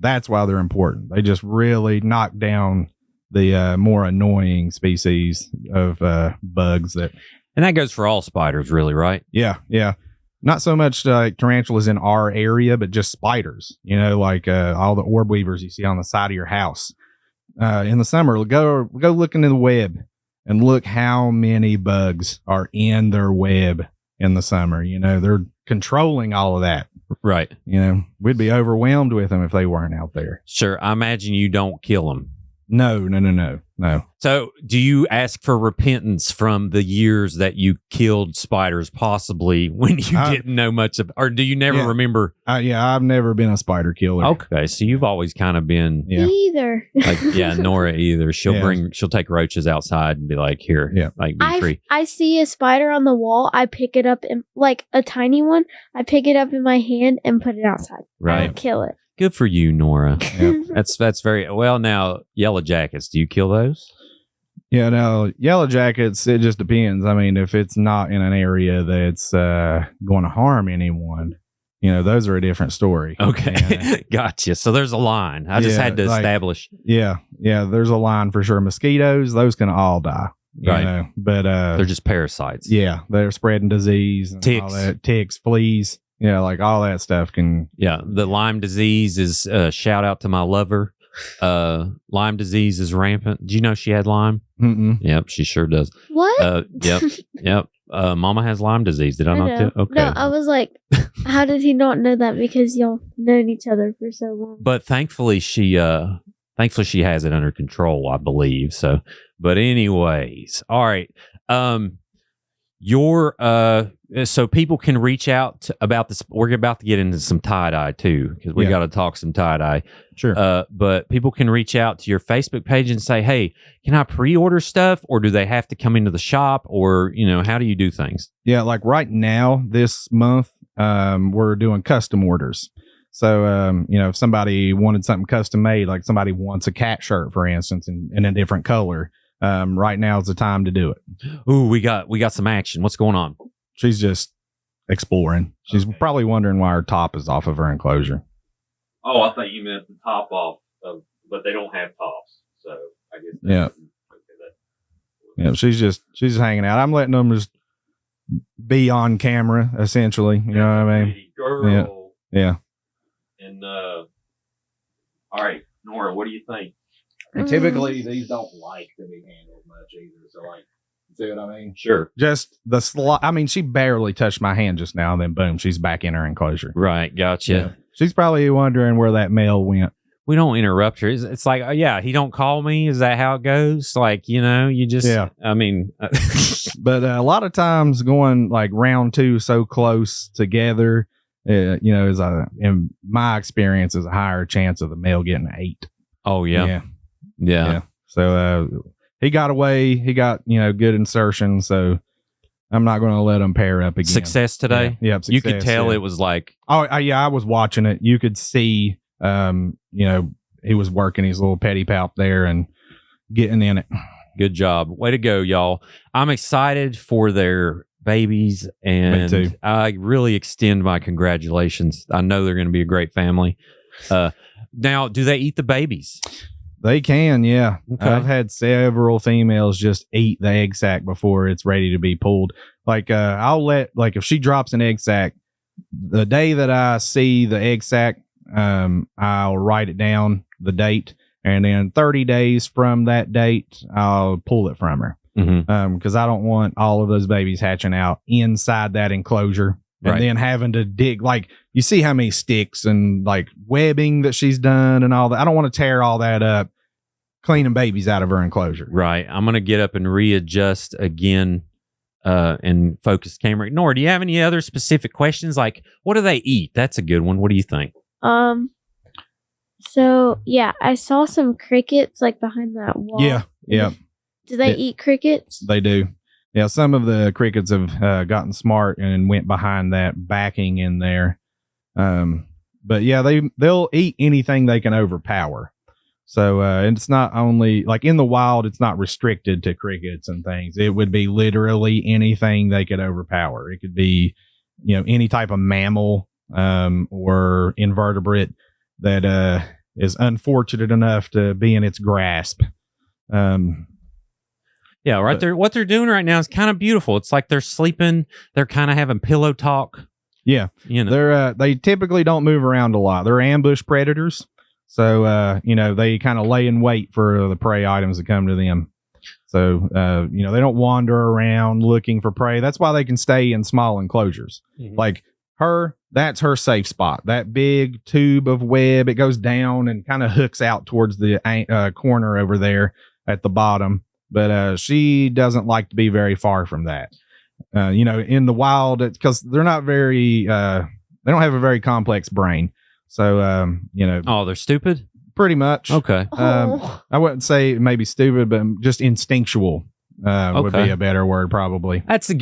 that's why they're important. They just really knock down the more annoying species of bugs and that goes for all spiders, really, right? Yeah. Not so much like tarantulas in our area, but just spiders, like all the orb weavers you see on the side of your house. In the summer, go look into the web and look how many bugs are in their web in the summer. They're controlling all of that. Right. We'd be overwhelmed with them if they weren't out there. Sure. I imagine you don't kill them. No. So do you ask for repentance from the years that you killed spiders, possibly when you didn't know much of, or do you never remember? I've never been a spider killer. Okay. So you've always kind of been Either. like, Nora either. She'll take roaches outside and be like, here, like be free. I see a spider on the wall. I pick it up in like a tiny one. I pick it up in my hand and put it outside. Right. I don't kill it. Good for you, Nora. That's very well. Now, yellow jackets, do you kill those? Yeah, no, yellow jackets, it just depends. I mean, if it's not in an area that's going to harm anyone, those are a different story. Okay. Gotcha. So there's a line. I just had to establish. Yeah, there's a line for sure. Mosquitoes, those can all die. Right. But they're just parasites. Yeah, they're spreading disease and ticks. all that. Ticks, fleas. Like all that stuff can. Yeah, the Lyme disease is shout out to my lover. Lyme disease is rampant. Do you know she had Lyme? Mm-mm. Yep, she sure does. What? Yep. Mama has Lyme disease. Did I not know. tell? Okay. No, I was like, how did he not know that? Because y'all known each other for so long. But thankfully, she Thankfully, she has it under control, I believe. So, but anyways, all right. So people can reach out about this. We're about to get into some tie-dye too, because we got to talk some tie-dye. Sure. But people can reach out to your Facebook page and say, hey, can I pre-order stuff, or do they have to come into the shop, or, how do you do things? Yeah. Like right now, this month, we're doing custom orders. So, if somebody wanted something custom made, like somebody wants a cat shirt, for instance, in a different color, right now is the time to do it. Ooh, we got some action. What's going on? She's just exploring. She's probably wondering why her top is off of her enclosure. Oh, I thought you meant the top off of, but they don't have tops. So I guess. Yeah. She's just hanging out. I'm letting them just be on camera, essentially. You know what I mean? Girl. Yeah. And, all right, Norah, what do you think? And typically these don't like to be handled much either. So see what I mean? Sure. Just she barely touched my hand just now, and then boom, she's back in her enclosure. Right. Gotcha. Yeah. She's probably wondering where that male went. We don't interrupt her. It's like, he don't call me. Is that how it goes? Like, you just, I mean. But a lot of times going like round two so close together, in my experience, is a higher chance of the male getting 8. Oh, yeah. Yeah. So he got away. He got, good insertion. So I'm not going to let him pair up again. Success today? Yeah. You could tell it was like. Oh, yeah. I was watching it. You could see, he was working his little petty palp there and getting in it. Good job. Way to go, y'all. I'm excited for their babies, and Me too. I really extend my congratulations. I know they're going to be a great family. Now, do they eat the babies? They can, yeah. Okay. I've had several females just eat the egg sac before it's ready to be pulled. Like, I'll let, like, if she drops an egg sac, the day that I see the egg sac, I'll write it down, the date, and then 30 days from that date, I'll pull it from her. Mm-hmm. Because I don't want all of those babies hatching out inside that enclosure and then having to dig. Like, you see how many sticks and like webbing that she's done and all that. I don't want to tear all that up cleaning babies out of her enclosure. Right. I'm going to get up and readjust again and focus camera. Norah, do you have any other specific questions? Like, what do they eat? That's a good one. What do you think? So yeah, I saw some crickets like behind that wall. Yeah. Do they eat crickets? They do. Yeah, some of the crickets have gotten smart and went behind that backing in there. But yeah, they'll eat anything they can overpower. So it's not only like in the wild, it's not restricted to crickets and things. It would be literally anything they could overpower. It could be, any type of mammal or invertebrate that is unfortunate enough to be in its grasp. Yeah, right. What they're doing right now is kind of beautiful. It's like they're sleeping. They're kind of having pillow talk. Yeah, they typically don't move around a lot. They're ambush predators, so they kind of lay in wait for the prey items that come to them. So they don't wander around looking for prey. That's why they can stay in small enclosures. Mm-hmm. Like that's her safe spot. That big tube of web, it goes down and kind of hooks out towards the corner over there at the bottom. But she doesn't like to be very far from that. In the wild, because they're not very, they don't have a very complex brain. So, Oh, they're stupid? Pretty much. Okay. I wouldn't say maybe stupid, but just instinctual would be a better word, probably. That's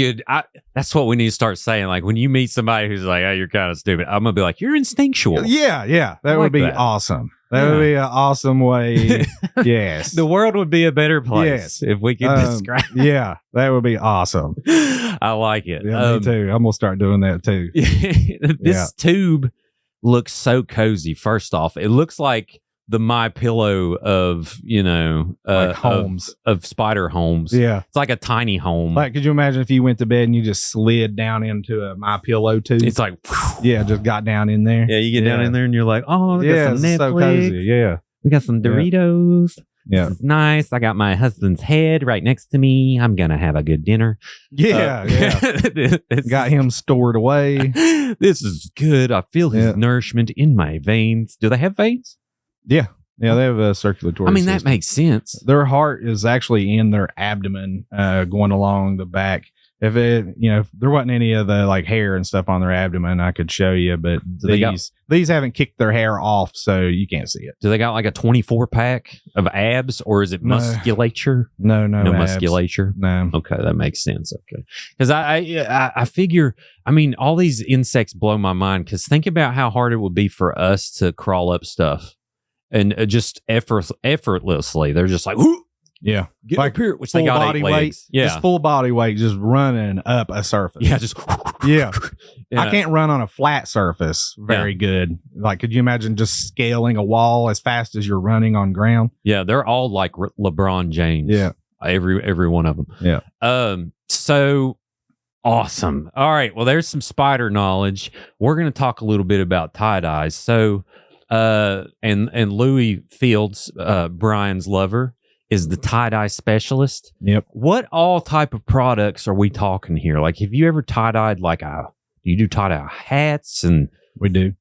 that's what we need to start saying. Like, when you meet somebody who's like, oh, you're kind of stupid, I'm going to be like, you're instinctual. Yeah. That would be awesome. That would be an awesome way. Yes. The world would be a better place if we could describe. Yeah, that would be awesome. I like it. Yeah, me too. I'm going to start doing that too. This tube looks so cozy. First off, it looks like the My Pillow of, like homes of spider homes. Yeah. It's like a tiny home. Like, could you imagine if you went to bed and you just slid down into a My Pillow tube? It's like, yeah, just got down in there. Yeah, you get down in there and you're like, oh, we got some Netflix. So cozy. Yeah. We got some Doritos. Yeah. This is nice. I got my husband's head right next to me. I'm going to have a good dinner. Yeah. Got him stored away. This is good. I feel his nourishment in my veins. Do they have veins? Yeah. Yeah, they have a circulatory I mean, that system. makes sense. Their heart is actually in their abdomen, going along the back. If if there wasn't any of the like hair and stuff on their abdomen, I could show you. But these haven't kicked their hair off, so you can't see it. Do they got like a 24 pack of abs, or is it musculature? No abs. Musculature. No. Okay, that makes sense. Okay, because I figure, I mean, all these insects blow my mind. Because think about how hard it would be for us to crawl up stuff, and just effortlessly, they're just like, whoo! Yeah, Get up here, which they got body 8 weight. legs. Yeah, just full body weight, just running up a surface. Yeah, just yeah. I can't run on a flat surface very good. Like, could you imagine just scaling a wall as fast as you're running on ground? Yeah, they're all like LeBron James. Yeah, every one of them. Yeah. So awesome. All right. Well, there's some spider knowledge. We're going to talk a little bit about tie-dyes. So, and Louis Fields, Brian's lover, is the tie-dye specialist. Yep. What all type of products are we talking here? Like, have you ever tie-dyed you do tie-dye hats and we do,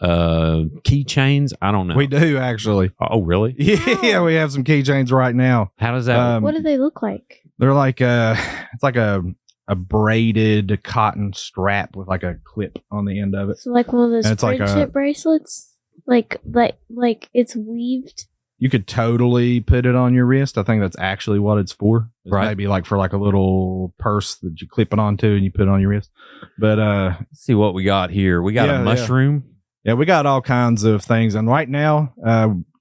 keychains? I don't know. We do actually. Oh, really? Yeah, we have some keychains right now. How does that? What do they look like? They're like it's like a braided cotton strap with like a clip on the end of it. So like one of those And it's like friendship bracelets, like it's weaved. You could totally put it on your wrist. I think that's actually what it's for. It's Right. maybe like for like a little purse that you clip it onto and you put it on your wrist. But Let's see what we got here. We got a mushroom. Yeah, we got all kinds of things. And right now,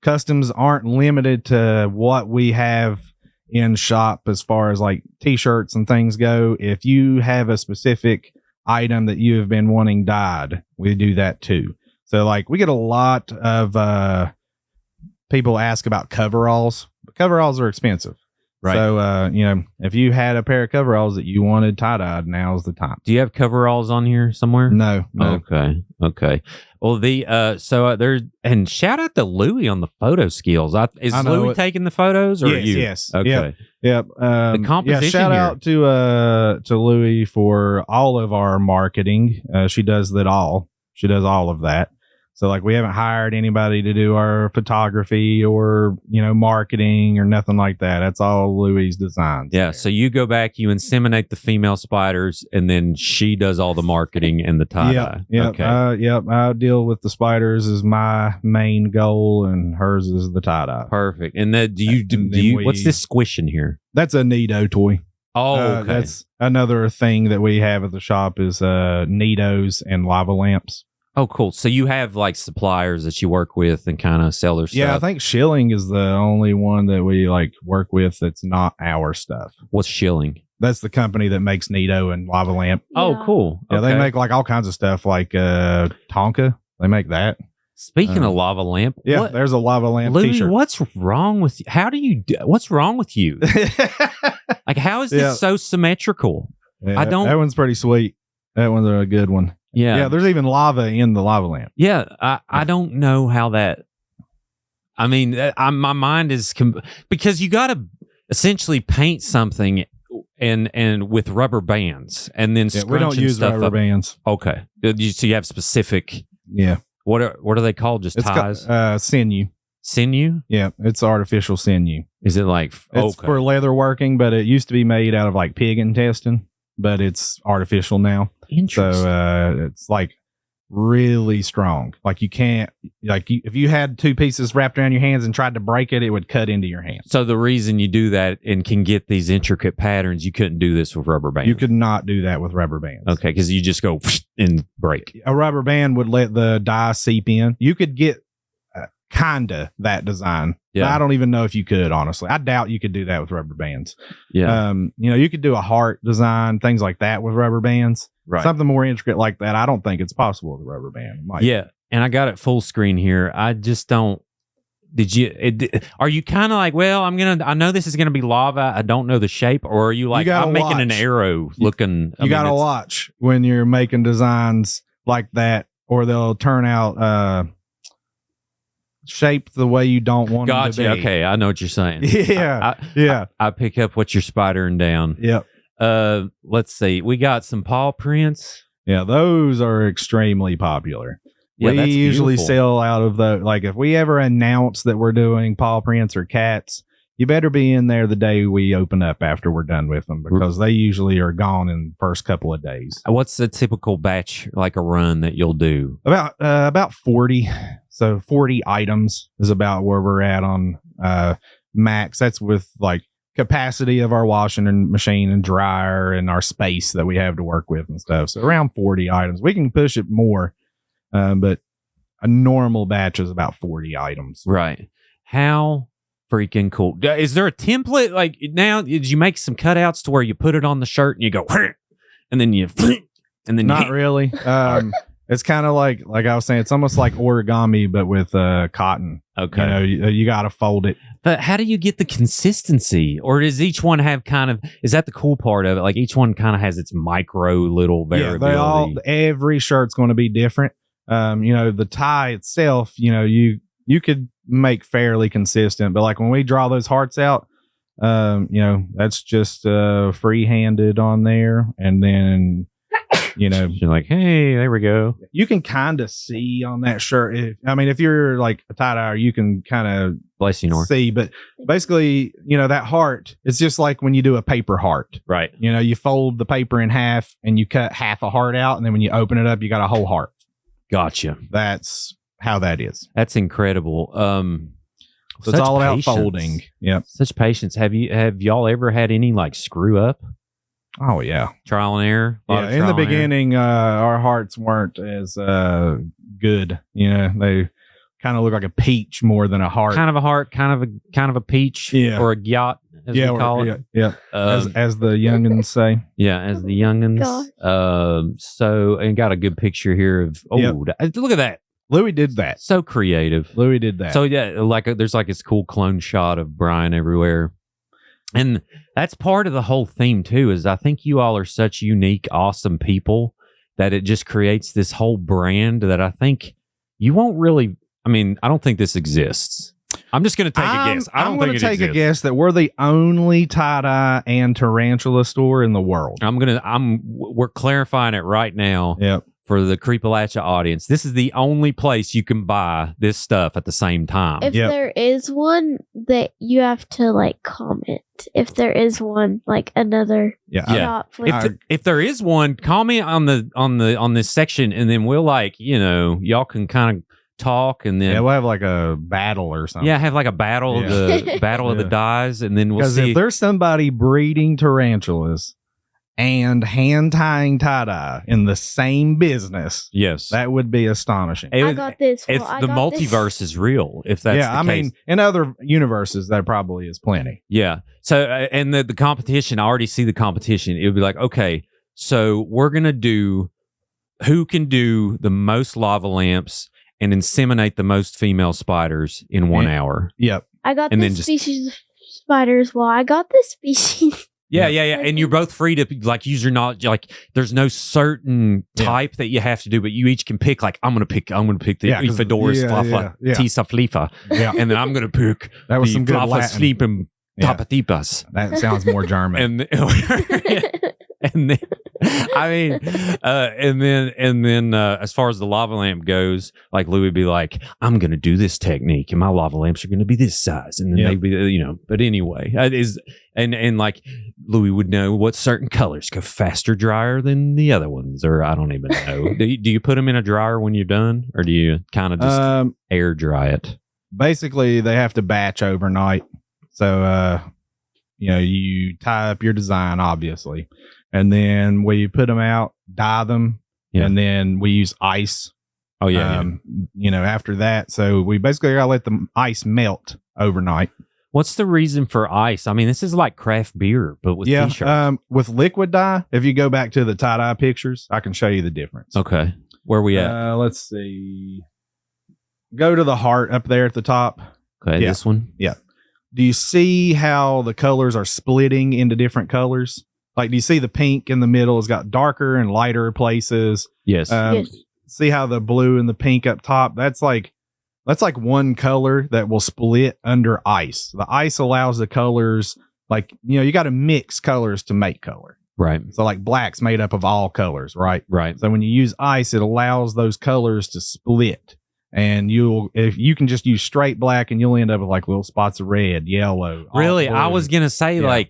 customs aren't limited to what we have in shop as far as like t-shirts and things go. If you have a specific item that you have been wanting dyed, we do that too. So like we get a lot of people ask about coveralls. Coveralls are expensive. Right. So, if you had a pair of coveralls that you wanted tie-dyed, now's the time. Do you have coveralls on here somewhere? No. Okay. Well, there's, and shout out to Louis on the photo skills. Is Louis taking the photos or yes, you? Yes. Okay. Yep. The composition shout here. out to Louis for all of our marketing. She does that all. She does all of that. So like we haven't hired anybody to do our photography or, marketing or nothing like that. That's all Louis' designs. Yeah. So you go back, you inseminate the female spiders, and then she does all the marketing and the tie-dye. Yeah. Okay. I deal with the spiders is my main goal, and hers is the tie-dye. Perfect. And then what's this squishing here? That's a Nido toy. Oh, okay. That's another thing that we have at the shop is Nidos and lava lamps. Oh, cool. So you have like suppliers that you work with and kind of sell their stuff. Yeah, I think Schilling is the only one that we like work with that's not our stuff. What's Schilling? That's the company that makes Nido and lava lamp. Oh, Yeah. cool. Yeah, Okay. they make like all kinds of stuff like Tonka. They make that. Speaking of lava lamp, Yeah, there's a lava lamp Louis, t-shirt. what's wrong with you? What's wrong with you? Like, how is this so symmetrical? Yeah, that one's pretty sweet. That one's a good one. Yeah, there's even lava in the lava lamp. Yeah, I don't know how that. I mean, my mind is because you got to essentially paint something and with rubber bands and then we don't use rubber bands. Okay, so you have specific. Yeah. What are they called? Just ties? Sinew. Sinew? Yeah, it's artificial sinew. Is it like it's for leather working, but it used to be made out of like pig intestine, but it's artificial now. Interesting. So it's like really strong. Like you can't if you had two pieces wrapped around your hands and tried to break it, it would cut into your hand. So the reason you do that and can get these intricate patterns, you couldn't do this with rubber bands. You could not do that with rubber bands. Okay, because you just go and break. A rubber band would let the dye seep in. You could get kinda that design. Yeah. But I don't even know if you could, honestly. I doubt you could do that with rubber bands. Yeah. You could do a heart design, things like that with rubber bands. Right. Something more intricate like that. I don't think it's possible with a rubber band. Yeah. And I got it full screen here. I just don't. Are you kind of like, well, I know this is going to be lava. I don't know the shape. Or are you like, I'm making an arrow looking. You got to watch when you're making designs like that, or they'll turn out shaped the way you don't want them to be. Gotcha. Okay. I know what you're saying. Yeah. I pick up what you're spidering down. Yep. Let's see. We got some paw prints. Yeah. Those are extremely popular. Yeah, we that's usually beautiful. sell out of the, like, if we ever announce that we're doing paw prints or cats, you better be in there the day we open up after we're done with them, because they usually are gone in the first couple of days. What's the typical batch, like a run that you'll do? About 40. So 40 items is about where we're at on max. That's with like capacity of our washing and machine and dryer and our space that we have to work with and stuff. So around 40 items. We can push it more, but a normal batch is about 40 items. Right. How freaking cool. Is there a template? Like now, did you make some cutouts to where you put it on the shirt and you go, and then you, and then Not really. It's kind of like I was saying, it's almost like origami, but with cotton. Okay. You know, you got to fold it. But how do you get the consistency? Or does each one have kind of, is that the cool part of it? Like each one kind of has its micro little variability. Every shirt's going to be different. You know, the tie itself, you know, you could make fairly consistent, but like when we draw those hearts out, you know, that's just free-handed on there, and then you know, you're like, hey, there we go. You can kind of see on that shirt. If you're like a tie-dyer, you can kind of bless you, Norah. See, but basically, you know, that heart, it's just like when you do a paper heart, right? You know, you fold the paper in half and you cut half a heart out, and then when you open it up, you got a whole heart. Gotcha. That's how that is. That's incredible. So it's all about folding. Yep. Such patience. Have y'all ever had any like screw up? Oh yeah. Trial and error. Yeah. In the beginning, our hearts weren't as good. You know, they kind of look like a peach more than a heart. Kind of a heart, kind of a peach, or a gyat, as we call it. Yeah. As the youngins say. Yeah, as the youngins. So, and got a good picture here of. Look at that. Louis did that. So creative. Louis did that. So yeah, there's like this cool clone shot of Brian everywhere. And that's part of the whole theme too, is I think you all are such unique, awesome people that it just creates this whole brand that I think you won't really, I don't think this exists. I'm just going to take a guess. I'm going to take a guess that we're the only tie-dye and tarantula store in the world. We're clarifying it right now. Yep. For the Creepalachia audience, this is the only place you can buy this stuff at the same time. If there is one, that you have to like comment. If there is one, like another shop. If there is one, comment on this section, and then we'll y'all can kind of talk, and then we'll have like a battle or something. Yeah, have like a battle of the dyes, and then we'll see. Because if there's somebody breeding tarantulas and hand tying tie-dye in the same business, yes, that would be astonishing. I got this. If the multiverse is real, if that's the case. In other universes, that probably is plenty. Yeah. So, and the competition, I already see the competition. It would be like, okay, so we're gonna do who can do the most lava lamps and inseminate the most female spiders in 1 hour. Yep. I got this species of spiders. Well, I got this species. Yeah. And you're both free to like use your knowledge. Like there's no certain type that you have to do, but you each can pick like, I'm going to pick the Fedoris Flafla Tisa Flifa. Yeah. And then I'm going to pick that was the some good Flafla Sleep and Tapatipas. That sounds more German. And then, and then as far as the lava lamp goes, like Louis would be like, I'm going to do this technique and my lava lamps are going to be this size. And then they'd be, but anyway, and like Louis would know what certain colors go faster drier than the other ones, or I don't even know. Do you put them in a dryer when you're done, or do you kind of just air dry it? Basically, they have to batch overnight. So, you tie up your design, obviously. And then we put them out, dye them, and then we use ice. Oh, yeah. After that. So we basically got to let the ice melt overnight. What's the reason for ice? This is like craft beer, but with t-shirts. With liquid dye, if you go back to the tie-dye pictures, I can show you the difference. Okay. Where are we at? Let's see. Go to the heart up there at the top. Okay, this one? Yeah. Do you see how the colors are splitting into different colors? Like, do you see the pink in the middle has got darker and lighter places? Yes. Yes. See how the blue and the pink up top? That's like one color that will split under ice. The ice allows the colors, you got to mix colors to make color. Right. So like black's made up of all colors, right? Right. So when you use ice, it allows those colors to split. And if you can just use straight black and you'll end up with like little spots of red, yellow. Really? blue. I was going to say Yeah.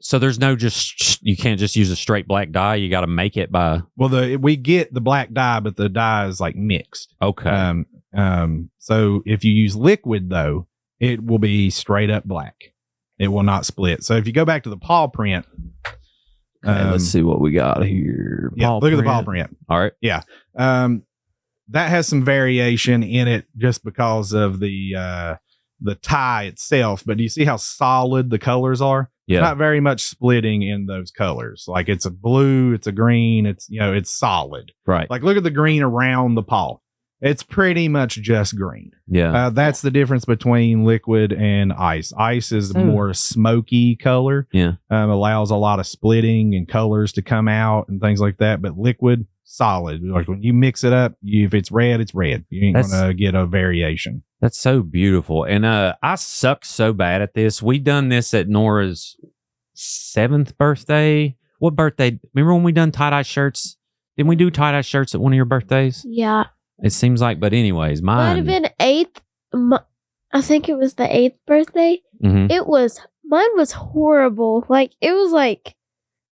so there's no you can't just use a straight black dye. You got to make it by. Well, we get the black dye, but the dye is like mixed. Okay. So if you use liquid though, it will be straight up black. It will not split. So if you go back to the paw print, Let's see what we got here. Yeah, look at the paw print. All right. Yeah. That has some variation in it just because of the tie itself. But do you see how solid the colors are? Yeah. Not very much splitting in those colors. Like it's a blue, it's a green, it's solid. Right. Like look at the green around the paw. It's pretty much just green. Yeah. That's the difference between liquid and ice. Ice is a more smoky color. Yeah. Allows a lot of splitting and colors to come out and things like that. But liquid, solid. Like when you mix it up, if it's red, it's red. You ain't going to get a variation. That's so beautiful. And I suck so bad at this. We done this at Norah's 7th birthday. What birthday? Remember when we done tie-dye shirts? Didn't we do tie-dye shirts at one of your birthdays? Yeah. It seems like, but anyways, Might have mine. been 8th. I think it was the 8th birthday. Mhm. Mine was horrible. Like,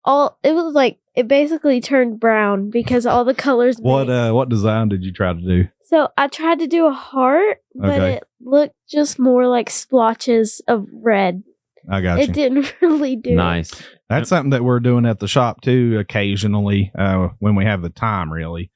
it basically turned brown because all the colors. What design did you try to do? So I tried to do a heart, but Okay. it looked just more like splotches of red. I got It you. didn't really do it. Nice. That's something that we're doing at the shop too occasionally when we have the time really.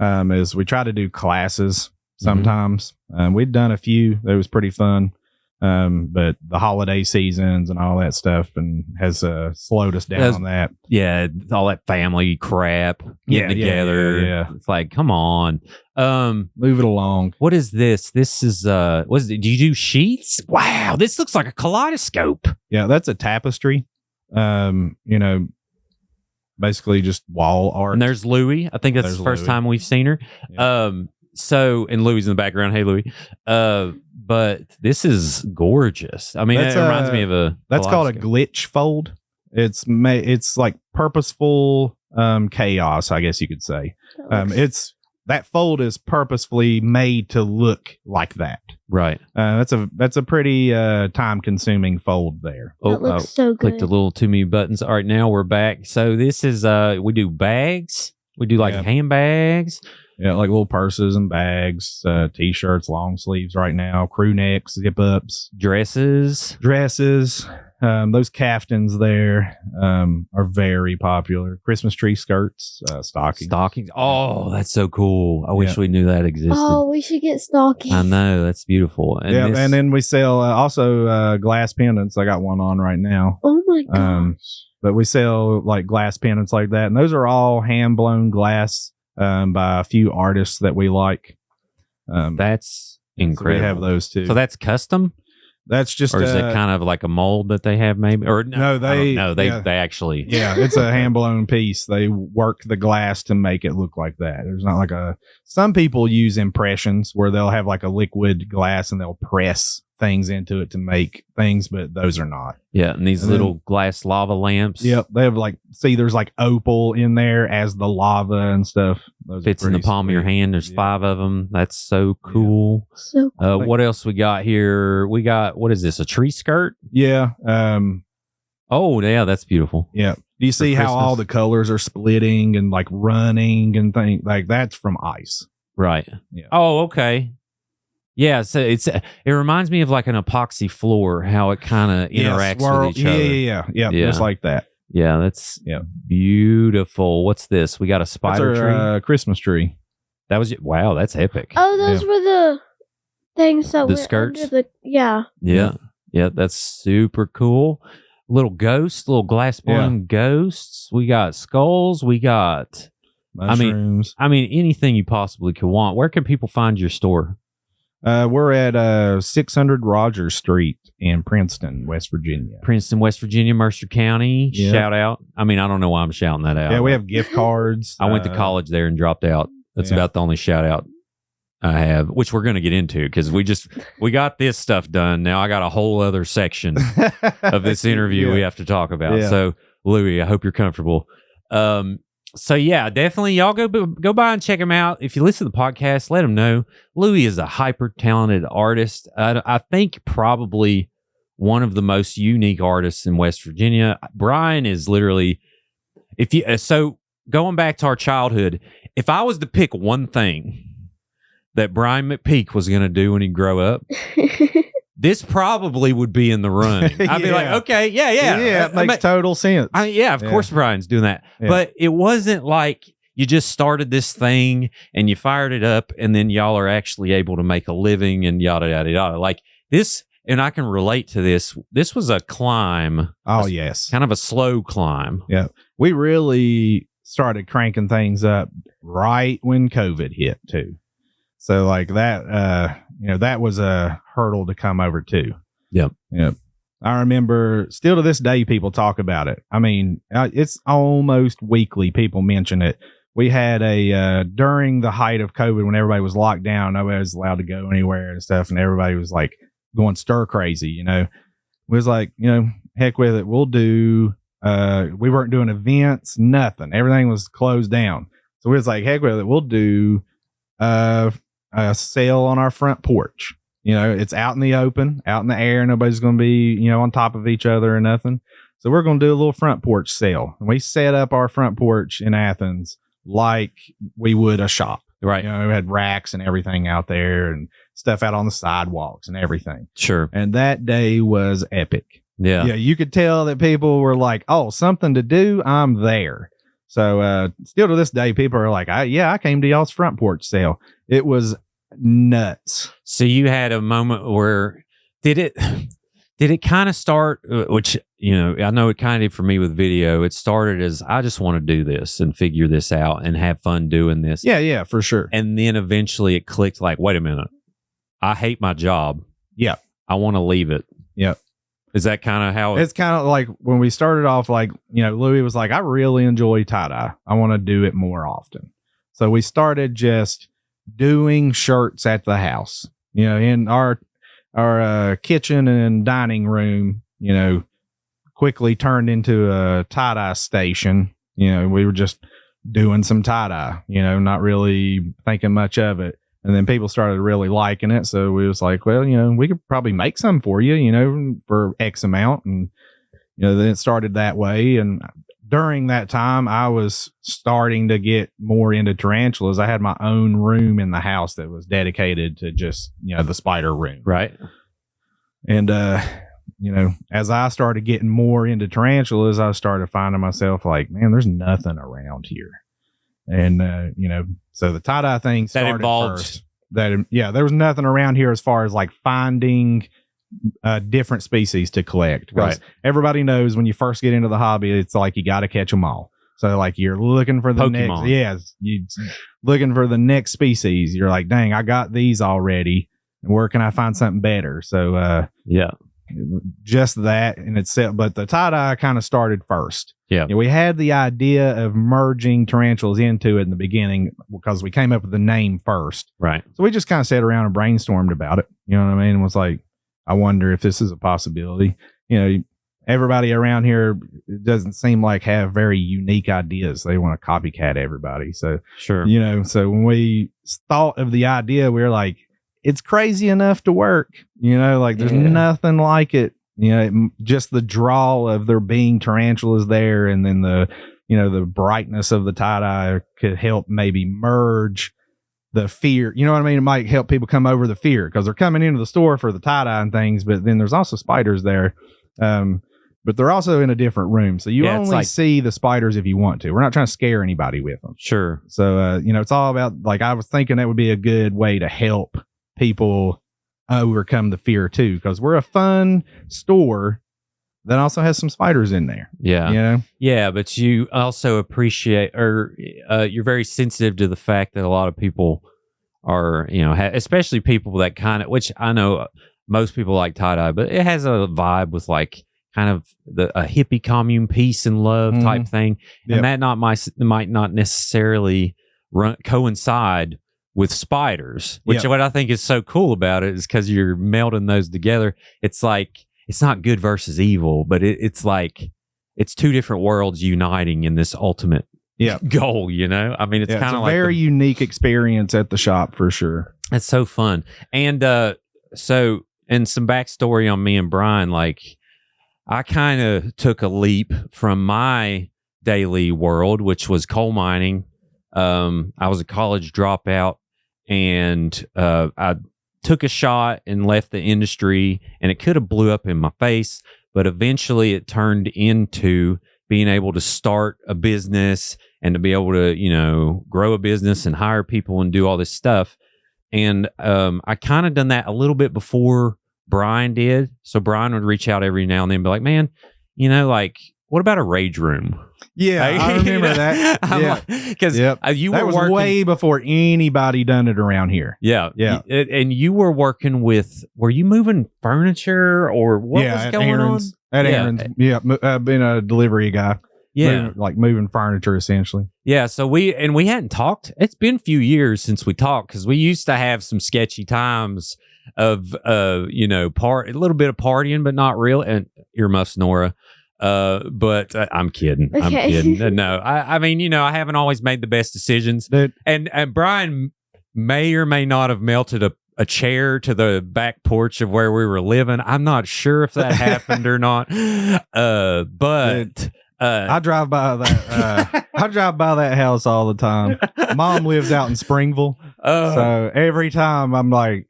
Is we try to do classes sometimes. We've done a few. It was pretty fun. But the holiday seasons and all that stuff and has slowed us down on that. Yeah, all that family crap getting together. Yeah. It's like, come on. Move it along. What is this? This is what is it? Do you do sheets? Wow, this looks like a kaleidoscope. Yeah, that's a tapestry. Basically just wall art. And there's Louie. I think that's There's the first Louie. time we've seen her. Yeah. And Louie's in the background. Hey, Louie. But this is gorgeous. I mean, That's, it reminds me of a. That's called a kaleidoscope. glitch fold. It's like purposeful chaos, I guess you could say. That fold is purposefully made to look like that. Right. That's a pretty time consuming fold there. That looks so Clicked good. a little too many buttons. All right, now we're back. So this is we do bags. We do like Yeah. handbags. Yeah, like little purses and bags, t-shirts, long sleeves right now, crew necks, zip ups, Dresses. dresses. Those caftans there are very popular. Christmas tree skirts, stockings. Oh, that's so cool. I wish we knew that existed. Oh, we should get stockings. I know. That's beautiful. And Yeah, this- and then we sell also glass pendants. I got one on right now. Oh my gosh. But we sell like glass pendants like that, and those are all hand blown glass by a few artists that we like. that's incredible. So we have those too. So that's custom, That's just or is it kind of like a mold that they have, maybe? Or No, they yeah. they actually. yeah, it's a hand blown piece. They work the glass to make it look like that. There's not like some people use impressions where they'll have like a liquid glass and they'll press things into it to make things, but those are not. Yeah, and these And then- little glass lava lamps. Yep, they have there's like opal in there as the lava and stuff. Those are Fits in the pretty palm of your sweet. hand. There's Yeah. 5 of them. That's so cool. So cool. What else we got here? We got, what is this? A tree skirt? Yeah, Oh, yeah, that's beautiful. yeah. Do you see how all Christmas. the colors are splitting and like running and things like that's from ice? Right. Yeah. Oh, okay. Yeah, so it reminds me of like an epoxy floor, how it kind of interacts with each other. Yeah, just like that. Yeah, that's Yeah. beautiful. What's this? We got a That's spider tree. our Christmas tree. That was wow, that's epic. Oh, those were the things that The went skirts? under the yeah. Yeah, that's super cool. Little ghosts, little glass blown ghosts. We got skulls. We got, Mushrooms. I mean, anything you possibly could want. Where can people find your store? We're at 600 Rogers Street in Princeton, West Virginia. Princeton, West Virginia, Mercer County. Yeah. Shout out. I mean, I don't know why I'm shouting that out. Yeah, we have gift cards. I went to college there and dropped out. That's yeah. about the only shout out I have, which we're going to get into because we got this stuff done. Now I got a whole other section of this interview we have to talk about. Yeah. So Louis, I hope you're comfortable. So yeah, definitely y'all go by and check him out. If you listen to the podcast, let him know. Louis is a hyper talented artist. I think probably one of the most unique artists in West Virginia. Brian is literally, if you so going back to our childhood, if I was to pick one thing that Brian Mcpeak was going to do when he grow up, this probably would be in the running. I'd be like, okay, yeah. It makes total sense. Of course Brian's doing that. Yeah. But it wasn't like you just started this thing and you fired it up and then y'all are actually able to make a living and yada, yada, yada. Like this, and I can relate to this. This was a climb. Oh, yes. Kind of a slow climb. Yeah. We really started cranking things up right when COVID hit, too. So, like that, that was a hurdle to come over, too. Yep. I remember still to this day, people talk about it. I mean, it's almost weekly people mention it. We had during the height of COVID when everybody was locked down, nobody was allowed to go anywhere and stuff. And everybody was like going stir crazy, We was like, heck with it. We'll do, we weren't doing events, nothing. Everything was closed down. So we was like, heck with it. We'll do a sale on our front porch. It's out in the open, out in the air. Nobody's going to be, on top of each other or nothing. So we're going to do a little front porch sale. And we set up our front porch in Athens like we would a shop. Right. We had racks and everything out there and stuff out on the sidewalks and everything. Sure. And that day was epic. Yeah. Yeah. You could tell that people were like, oh, something to do. I'm there. So still to this day, people are like, I came to y'all's front porch sale. It was nuts. So you had a moment where did it kind of start, which, I know it kind of did for me with video. It started as I just want to do this and figure this out and have fun doing this. Yeah, for sure. And then eventually it clicked like, wait a minute, I hate my job. Yeah. I want to leave it. Yeah. Is that kind of how it's kind of like when we started off, like, Louis was like, I really enjoy tie-dye. I want to do it more often. So we started just doing shirts at the house, in our kitchen and dining room, quickly turned into a tie-dye station. We were just doing some tie-dye, not really thinking much of it. And then people started really liking it. So we was like, well, we could probably make some for you, for X amount. And, then it started that way. And during that time, I was starting to get more into tarantulas. I had my own room in the house that was dedicated to just, the spider room. Right. And, as I started getting more into tarantulas, I started finding myself like, man, there's nothing around here. And, so the tie-dye thing started first. There was nothing around here as far as like finding different species to collect. Right. Everybody knows when you first get into the hobby, it's like you got to catch them all. So like you're looking for the Pokemon. you looking for the next species. You're like, dang, I got these already. Where can I find something better? So just that in itself. But the tie-dye kind of started first. Yeah. We had the idea of merging tarantulas into it in the beginning because we came up with the name first. Right. So we just kind of sat around and brainstormed about it. You know what I mean? And was like, I wonder if this is a possibility. Everybody around here doesn't seem like have very unique ideas. They want to copycat everybody. So, sure. So when we thought of the idea, we were like, it's crazy enough to work, like there's nothing like it. Just the draw of there being tarantulas there. And then the brightness of the tie-dye could help maybe merge the fear. You know what I mean? It might help people come over the fear because they're coming into the store for the tie-dye and things, but then there's also spiders there. But they're also in a different room. So you only see the spiders if you want to. We're not trying to scare anybody with them. Sure. So, it's all about, like, I was thinking that would be a good way to help people overcome the fear too, because we're a fun store that also has some spiders in there. Yeah. Yeah. But you also appreciate, or you're very sensitive to the fact that a lot of people are, especially people that kind of, which I know most people like tie-dye, but it has a vibe with like kind of a hippie commune, peace and love type thing. And that might not necessarily coincide with spiders, which what I think is so cool about it is because you're melding those together. It's like, it's not good versus evil, but it's like it's two different worlds uniting in this ultimate goal, you know? I mean, it's kind of like a very unique experience at the shop for sure. It's so fun. And so, and some backstory on me and Brian, like I kind of took a leap from my daily world, which was coal mining. I was a college dropout, and I took a shot and left the industry, and it could have blew up in my face, but eventually it turned into being able to start a business and to be able to, you know, grow a business and hire people and do all this stuff. And I kind of done that a little bit before Brian did. So Brian would reach out every now and then and be like, man, you know, like, what about a rage room? Yeah, I remember that. Yeah, because you were working way before anybody done it around here. Yeah. And you were working with, were you moving furniture or what was going Aaron's, on? At Aaron's. Yeah, being a delivery guy. Yeah. Moving furniture essentially. Yeah. So we hadn't talked. It's been a few years since we talked because we used to have some sketchy times of, you know, a little bit of partying, but not real. And earmuffs, Norah. But I'm kidding. Okay. I'm kidding. No, I mean, you know, I haven't always made the best decisions. And Brian may or may not have melted a chair to the back porch of where we were living. I'm not sure if that happened or not. But I drive by that. I drive by that house all the time. Mom lives out in Springville, so every time I'm like,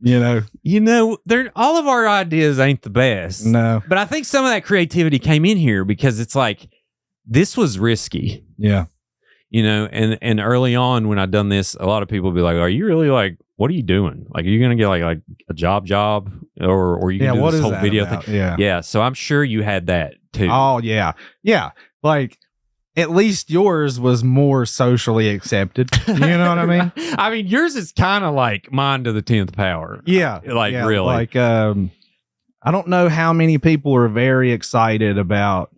you know, all of our ideas ain't the best. No, but I think some of that creativity came in here because it's like this was risky. Yeah, you know, and early on when I done this, a lot of people would be like, "Are you really like? What are you doing? Like, are you gonna get like a job, or you gonna do this whole video about? thing?" Yeah, yeah. So I'm sure you had that too. Oh yeah. Like, at least yours was more socially accepted. You know what I mean? I mean, yours is kind of like mine to the 10th power. Yeah. Like, really. Like, I don't know how many people are very excited about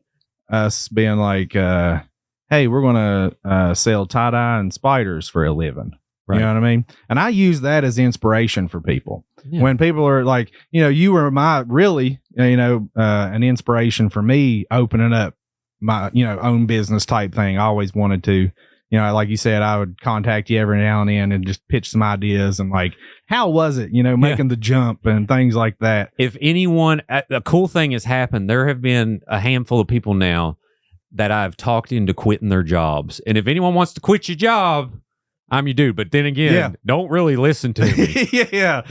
us being like, hey, we're going to sell tie-dye and spiders for a living. Right. You know what I mean? And I use that as inspiration for people. Yeah. When people are like, you know, you were an inspiration for me opening up my, you know, own business type thing. I always wanted to, you know, like you said, I would contact you every now and then and just pitch some ideas and like, how was it, you know, making the jump and things like that. If anyone, a cool thing has happened, there have been a handful of people now that I've talked into quitting their jobs. And if anyone wants to quit your job, I'm your dude. But then again, don't really listen to me.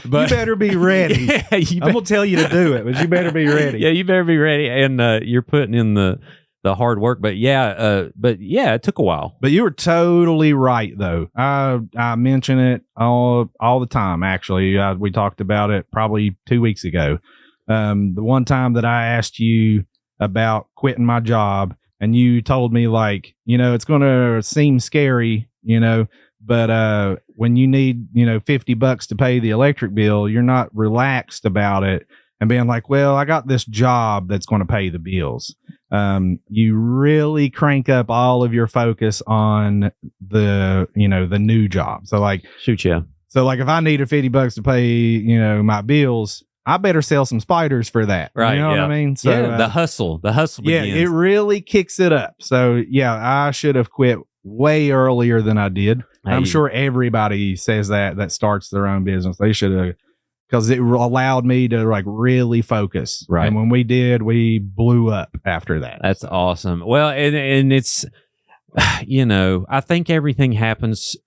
But you better be ready. I'm going to tell you to do it, but you better be ready. Yeah, you better be ready. And you're putting in the hard work. But it took a while. But you were totally right, though. I mention it all the time, actually. We talked about it probably 2 weeks ago. The one time that I asked you about quitting my job, and you told me, like, you know, it's going to seem scary, you know, but when you need, you know, $50 to pay the electric bill, you're not relaxed about it and being like, well, I got this job that's going to pay the bills. You really crank up all of your focus on the new job. So like, shoot, yeah. So like, if I needed $50 to pay, you know, my bills, I better sell some spiders for that. Right. You know what I mean? So the hustle begins. Yeah, it really kicks it up. So yeah, I should have quit way earlier than I did. I'm sure everybody says that starts their own business. They should have, because it allowed me to like really focus. Right. And when we did, we blew up after that. That's awesome. Well, and it's, you know, I think everything happens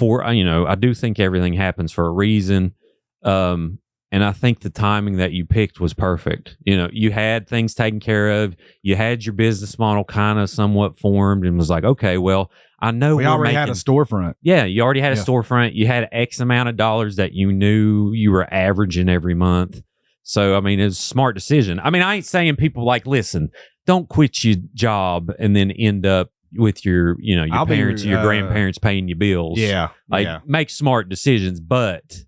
I do think everything happens for a reason. And I think the timing that you picked was perfect. You know, you had things taken care of. You had your business model kind of somewhat formed and was like, okay, well, I know we already had a storefront. Yeah, you already had a storefront. You had X amount of dollars that you knew you were averaging every month. So, I mean, it's a smart decision. I mean, I ain't saying people like, listen, don't quit your job and then end up with your parents or your grandparents paying your bills. Yeah. Make smart decisions. But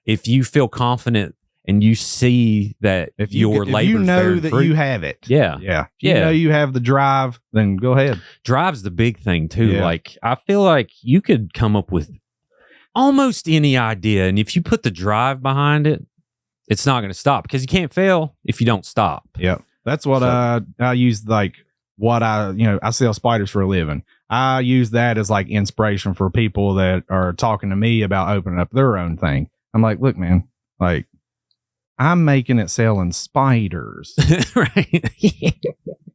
if you feel confident and you see that your labor, you know that you have it. Yeah. You know you have the drive, then go ahead. Drive's the big thing too. Yeah. Like, I feel like you could come up with almost any idea, and if you put the drive behind it, it's not going to stop because you can't fail if you don't stop. Yeah. That's what I use, like what I sell spiders for a living. I use that as like inspiration for people that are talking to me about opening up their own thing. I'm like, look, man, like I'm making it selling spiders. Right.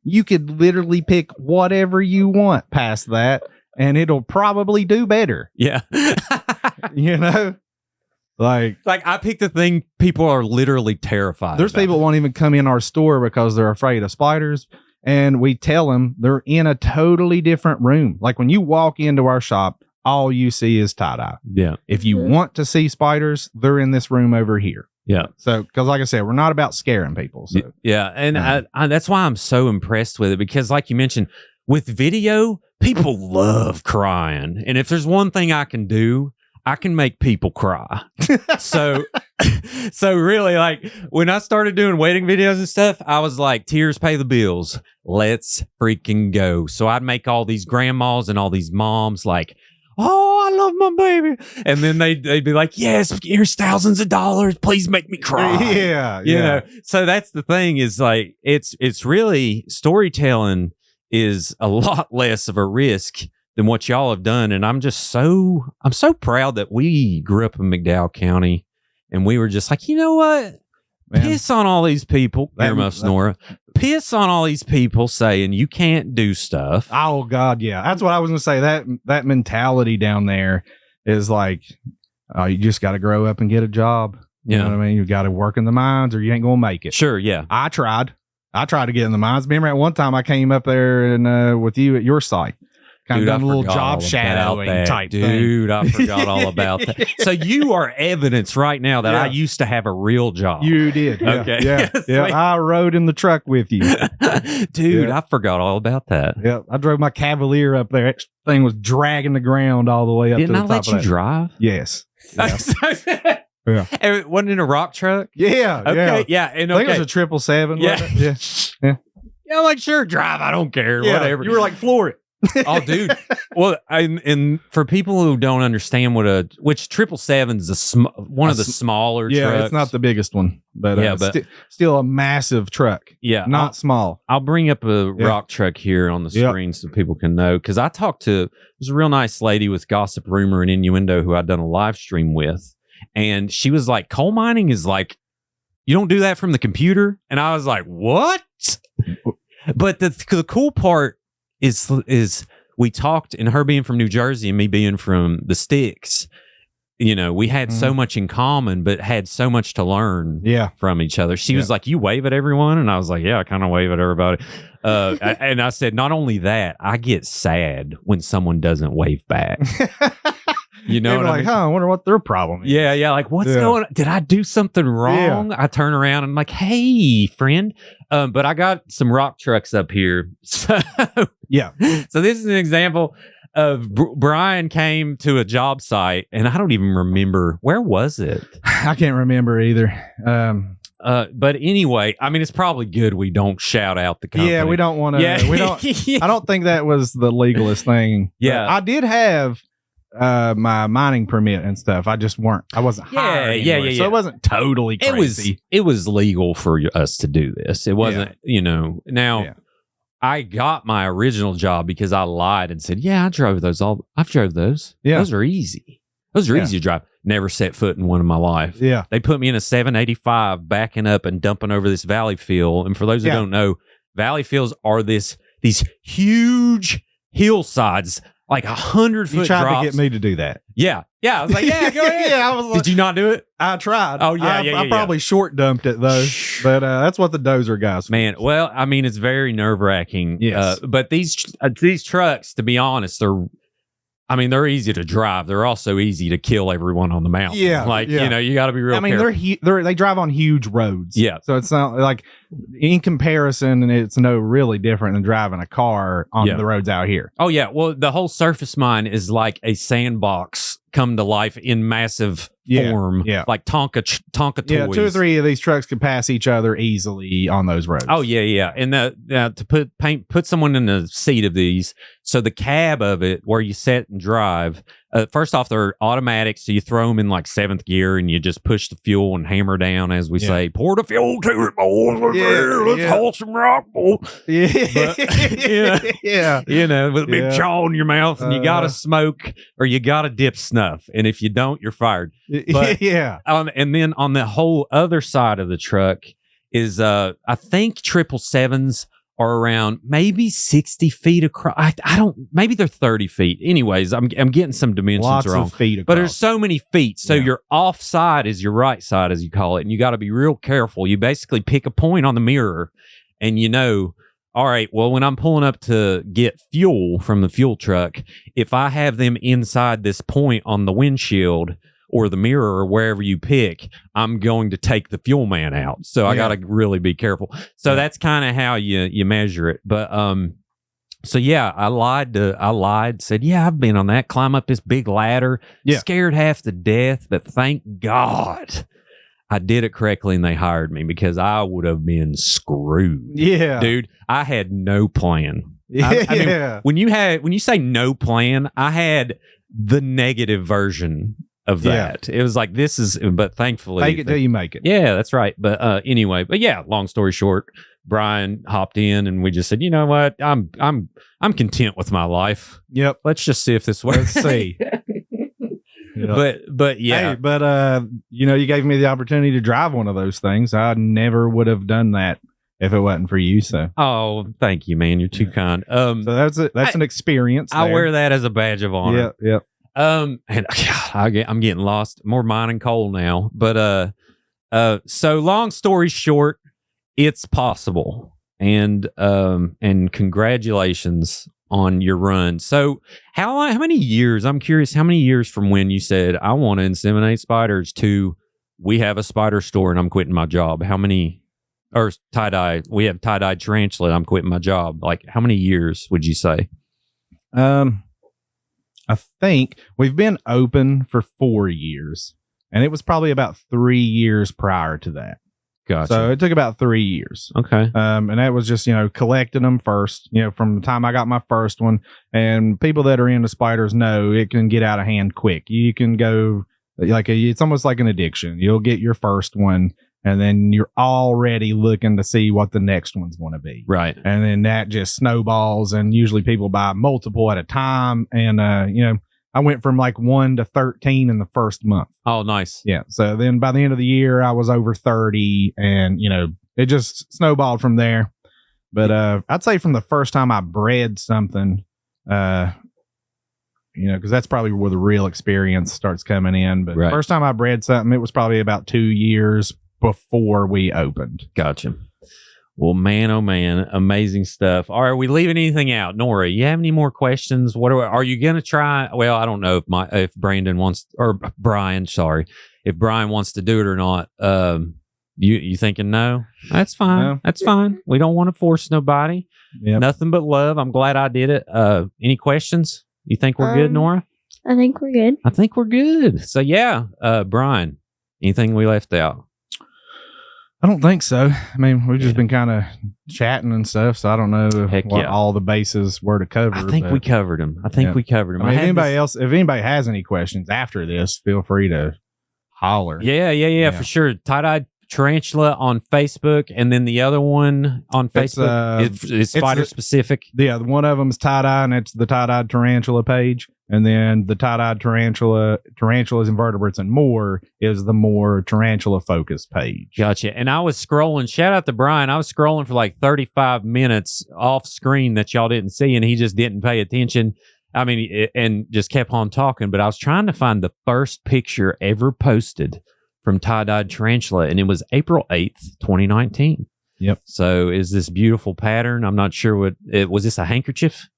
You could literally pick whatever you want past that and it'll probably do better. Yeah. You know? Like I picked a thing people are literally terrified. There's people that won't even come in our store because they're afraid of spiders. And we tell them they're in a totally different room. Like when you walk into our shop, all you see is tie-dye. Yeah. If you want to see spiders, they're in this room over here. Yeah. So, because like I said, we're not about scaring people. So. Yeah. And I that's why I'm so impressed with it, because like you mentioned, with video, people love crying. And if there's one thing I can do, I can make people cry. So really, like when I started doing wedding videos and stuff, I was like, tears pay the bills. Let's freaking go. So I'd make all these grandmas and all these moms like, oh, I love my baby. And then they'd be like, yes, here's thousands of dollars. Please make me cry. Yeah. You know, so that's the thing is like, it's really storytelling is a lot less of a risk than what y'all have done. And I'm so proud that we grew up in McDowell County and we were just like, you know what? Man, piss on all these people. Earmuffs, Norah. Piss on all these people saying you can't do stuff. Oh God, yeah. That's what I was gonna say. That mentality down there is like, you just got to grow up and get a job. You know what I mean? You got to work in the mines or you ain't gonna make it. Sure, yeah. I tried to get in the mines. Remember at one time I came up there and with you at your site. Kind of done a little job shadowing type thing. Dude, I forgot all about that. So you are evidence right now that I used to have a real job. You did. Yeah, okay. Yeah. Yes, yeah. I rode in the truck with you. Dude, I forgot all about that. Yeah. I drove my Cavalier up there. That thing was dragging the ground all the way up to the top of that. Didn't I let you drive? Yes. Yeah. Yeah. And it wasn't in a rock truck? Yeah. Okay. Yeah. And I think it was a 777. Yeah. Yeah. I'm like, sure, drive. I don't care. Yeah. Whatever. You were like, floor it. Oh, dude. Well, and for people who don't understand which 777 is one of the smaller trucks. Yeah, it's not the biggest one, but still a massive truck. Yeah, not small. I'll bring up a rock truck here on the screen so people can know, because I talked to there's a real nice lady with Gossip, Rumor, and Innuendo who I'd done a live stream with, and she was like, coal mining is like, you don't do that from the computer, and I was like, what? But the cool part is we talked, and her being from New Jersey and me being from the sticks, you know, we had so much in common, but had so much to learn from each other. She was like, you wave at everyone? And I was like, yeah, I kind of wave at everybody. And I said, not only that, I get sad when someone doesn't wave back. You know what I mean? I wonder what their problem is. Yeah. Like, what's going on? Did I do something wrong? I turn around and I'm like, hey, friend. But I got some rock trucks up here. So, so this is an example of Brian came to a job site, and I don't even remember. Where was it? I can't remember either. But anyway, I mean, it's probably good we don't shout out the company. Yeah, we don't want to. Yeah. We don't. I don't think that was the legalest thing. Yeah. I did have my mining permit and stuff. I wasn't hired anywhere, so it wasn't totally crazy. It was legal for us to do this. It wasn't, now I got my original job because I lied and said, I drove those I've drove those. Yeah. Those are easy. Those are easy to drive. Never set foot in one in my life. Yeah. They put me in a 785 backing up and dumping over this valley field. And for those who don't know, valley fields are these huge hillsides, like 100-foot drops. You tried to get me to do that. Yeah. I was like, go ahead. I was like, did you not do it? I tried. Oh, yeah. I probably short dumped it, though. But that's what the dozer guys Man, well, I mean, it's very nerve-wracking. Yes. But these trucks, to be honest, they're easy to drive. They're also easy to kill everyone on the mountain. Yeah. You got to be real careful. They drive on huge roads. Yeah. So it's not like, in comparison, and it's really different than driving a car on the roads out here. Oh, yeah. Well, the whole surface mine is like a sandbox come to life in massive form, like Tonka toys. Yeah, 2 or 3 of these trucks could pass each other easily on those roads. Oh yeah. And to put someone in the seat of these, so the cab of it where you sit and drive. First off, they're automatic, so you throw them in like 7th gear and you just push the fuel and hammer down, as we say, pour the fuel to it, boys. Let's haul some rock, boy. Yeah. You know, with a big chaw in your mouth, and you got to smoke or you got to dip snuff. And if you don't, you're fired. But, and then on the whole other side of the truck is, I think 777s are around maybe 60 feet across. I don't, maybe they're 30 feet. Anyways, I'm getting some dimensions Lots wrong. of feet across. But there's so many feet. So your off side is your right side, as you call it. And you got to be real careful. You basically pick a point on the mirror and you know, all right, well, when I'm pulling up to get fuel from the fuel truck, if I have them inside this point on the windshield or the mirror or wherever you pick, I'm going to take the fuel man out. So I got to really be careful. So that's kind of how you measure it. But so yeah, I lied, said, yeah, I've been on that, climb up this big ladder, scared half to death, but thank God I did it correctly and they hired me, because I would have been screwed. Yeah. Dude, I had no plan. I mean, when you say no plan, I had the negative version of that. It was like, this is, but thankfully, take it till you make it. Yeah, that's right. But anyway, long story short, Brian hopped in and we just said, you know what, I'm content with my life. Yep. Let's just see if this works. Let's see. But yeah. Hey, but you gave me the opportunity to drive one of those things. I never would have done that if it wasn't for you. So thank you, man. You're too kind. So that's an experience. I wear that as a badge of honor. Yeah. And I'm getting lost. More mine and coal now. But so long story short, it's possible. And congratulations on your run. So how many years? I'm curious, how many years from when you said I want to inseminate spiders to we have a spider store and I'm quitting my job? How many? Or tie-dye, we have tie-dyed tarantula, I'm quitting my job. Like, how many years would you say? I think we've been open for 4 years, and it was probably about 3 years prior to that. Gotcha. So it took about 3 years. Okay. And that was just, collecting them first, from the time I got my first one. And people that are into spiders know it can get out of hand quick. You can go it's almost like an addiction. You'll get your first one, and then you're already looking to see what the next one's going to be. Right. And then that just snowballs, and usually people buy multiple at a time. And, I went from like 1 to 13 in the first month. Oh, nice. Yeah. So then by the end of the year, I was over 30, and, it just snowballed from there. But I'd say from the first time I bred something, because that's probably where the real experience starts coming in. But the first time I bred something, it was probably about 2 years before we opened. Gotcha. Well, man, oh man, amazing stuff. Are we leaving anything out? Norah, you have any more questions? Are you going to try? Well, I don't know if Brandon wants, or Brian, sorry, if Brian wants to do it or not. You thinking no? That's fine. No. That's fine. We don't want to force nobody. Yep. Nothing but love. I'm glad I did it. Any questions? You think we're good, Norah? I think we're good. I think we're good. So yeah, Brian, anything we left out? I don't think so. I mean, we've just been kind of chatting and stuff, so I don't know what all the bases were to cover. I think we covered them. I think we covered them. I mean, if anybody has any questions after this, feel free to holler. Yeah, for sure. Tie-dyed Tarantula on Facebook, and then the other one on Facebook is spider specific. Yeah, one of them is tie-dye, and it's the tie-dyed tarantula page. And then the tie-dyed tarantulas, invertebrates, and more is the more tarantula-focused page. Gotcha. And I was scrolling, shout out to Brian, I was scrolling for like 35 minutes off screen that y'all didn't see, and he just didn't pay attention. I mean, and just kept on talking, but I was trying to find the first picture ever posted from tie-dyed tarantula, and it was April 8th, 2019. Yep. So is this beautiful pattern? I'm not sure was this a handkerchief?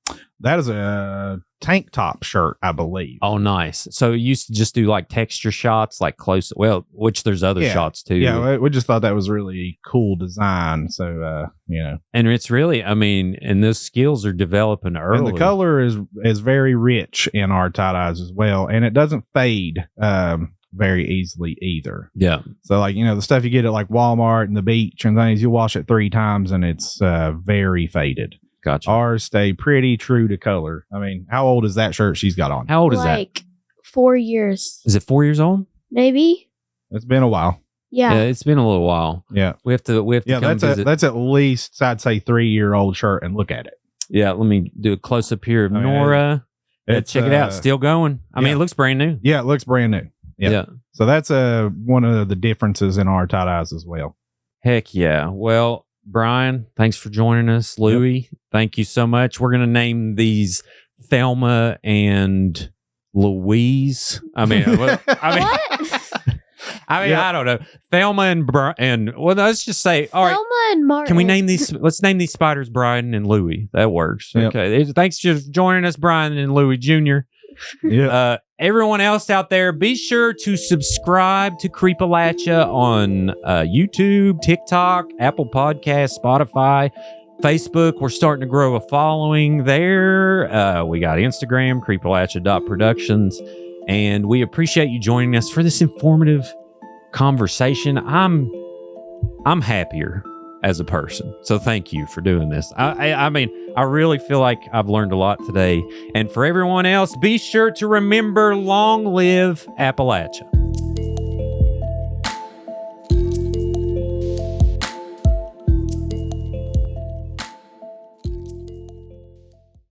That is a tank top shirt, I believe. Oh, nice. So you used to just do like texture shots, like close, which there's other shots too. Yeah, we just thought that was really cool design. So, And it's really, I mean, and those skills are developing early. And the color is very rich in our tie-dyes as well. And it doesn't fade. very easily either. Yeah. So like, the stuff you get at like Walmart and the beach and things, you wash it 3 times and it's very faded. Gotcha. Ours stay pretty true to color. I mean, how old is that shirt she's got on? How old is that? Like 4 years, Is it 4 years old? maybe. It's been a while. Yeah. It's been a little while. Yeah. We have to Yeah, come visit. that's at least, I'd say, 3-year-old shirt, and look at it. Yeah, let me do a close up here of I mean, Nora. it's, Check it out. Still going. I mean, yeah. it looks brand new. Yeah, it looks brand new. Yeah. So that's one of the differences in our tie-dyes as well. Heck yeah. Well, Brian, thanks for joining us. Louie, thank you so much. We're going to name these Thelma and Louise. I mean, What? I don't know. Thelma and well, let's just say, all right. Thelma and Martin. Can we name these? Let's name these spiders Brian and Louie. That works. Yep. Okay. Thanks for joining us, Brian and Louie Jr. Yeah. Everyone else out there, be sure to subscribe to Creepalachia on YouTube, TikTok, Apple Podcasts, Spotify, Facebook. We're starting to grow a following there. We got Instagram, creepalachia.productions. And we appreciate you joining us for this informative conversation. I'm happier as a person. So thank you for doing this. I mean, I really feel like I've learned a lot today. And for everyone else, be sure to remember, long live Appalachia.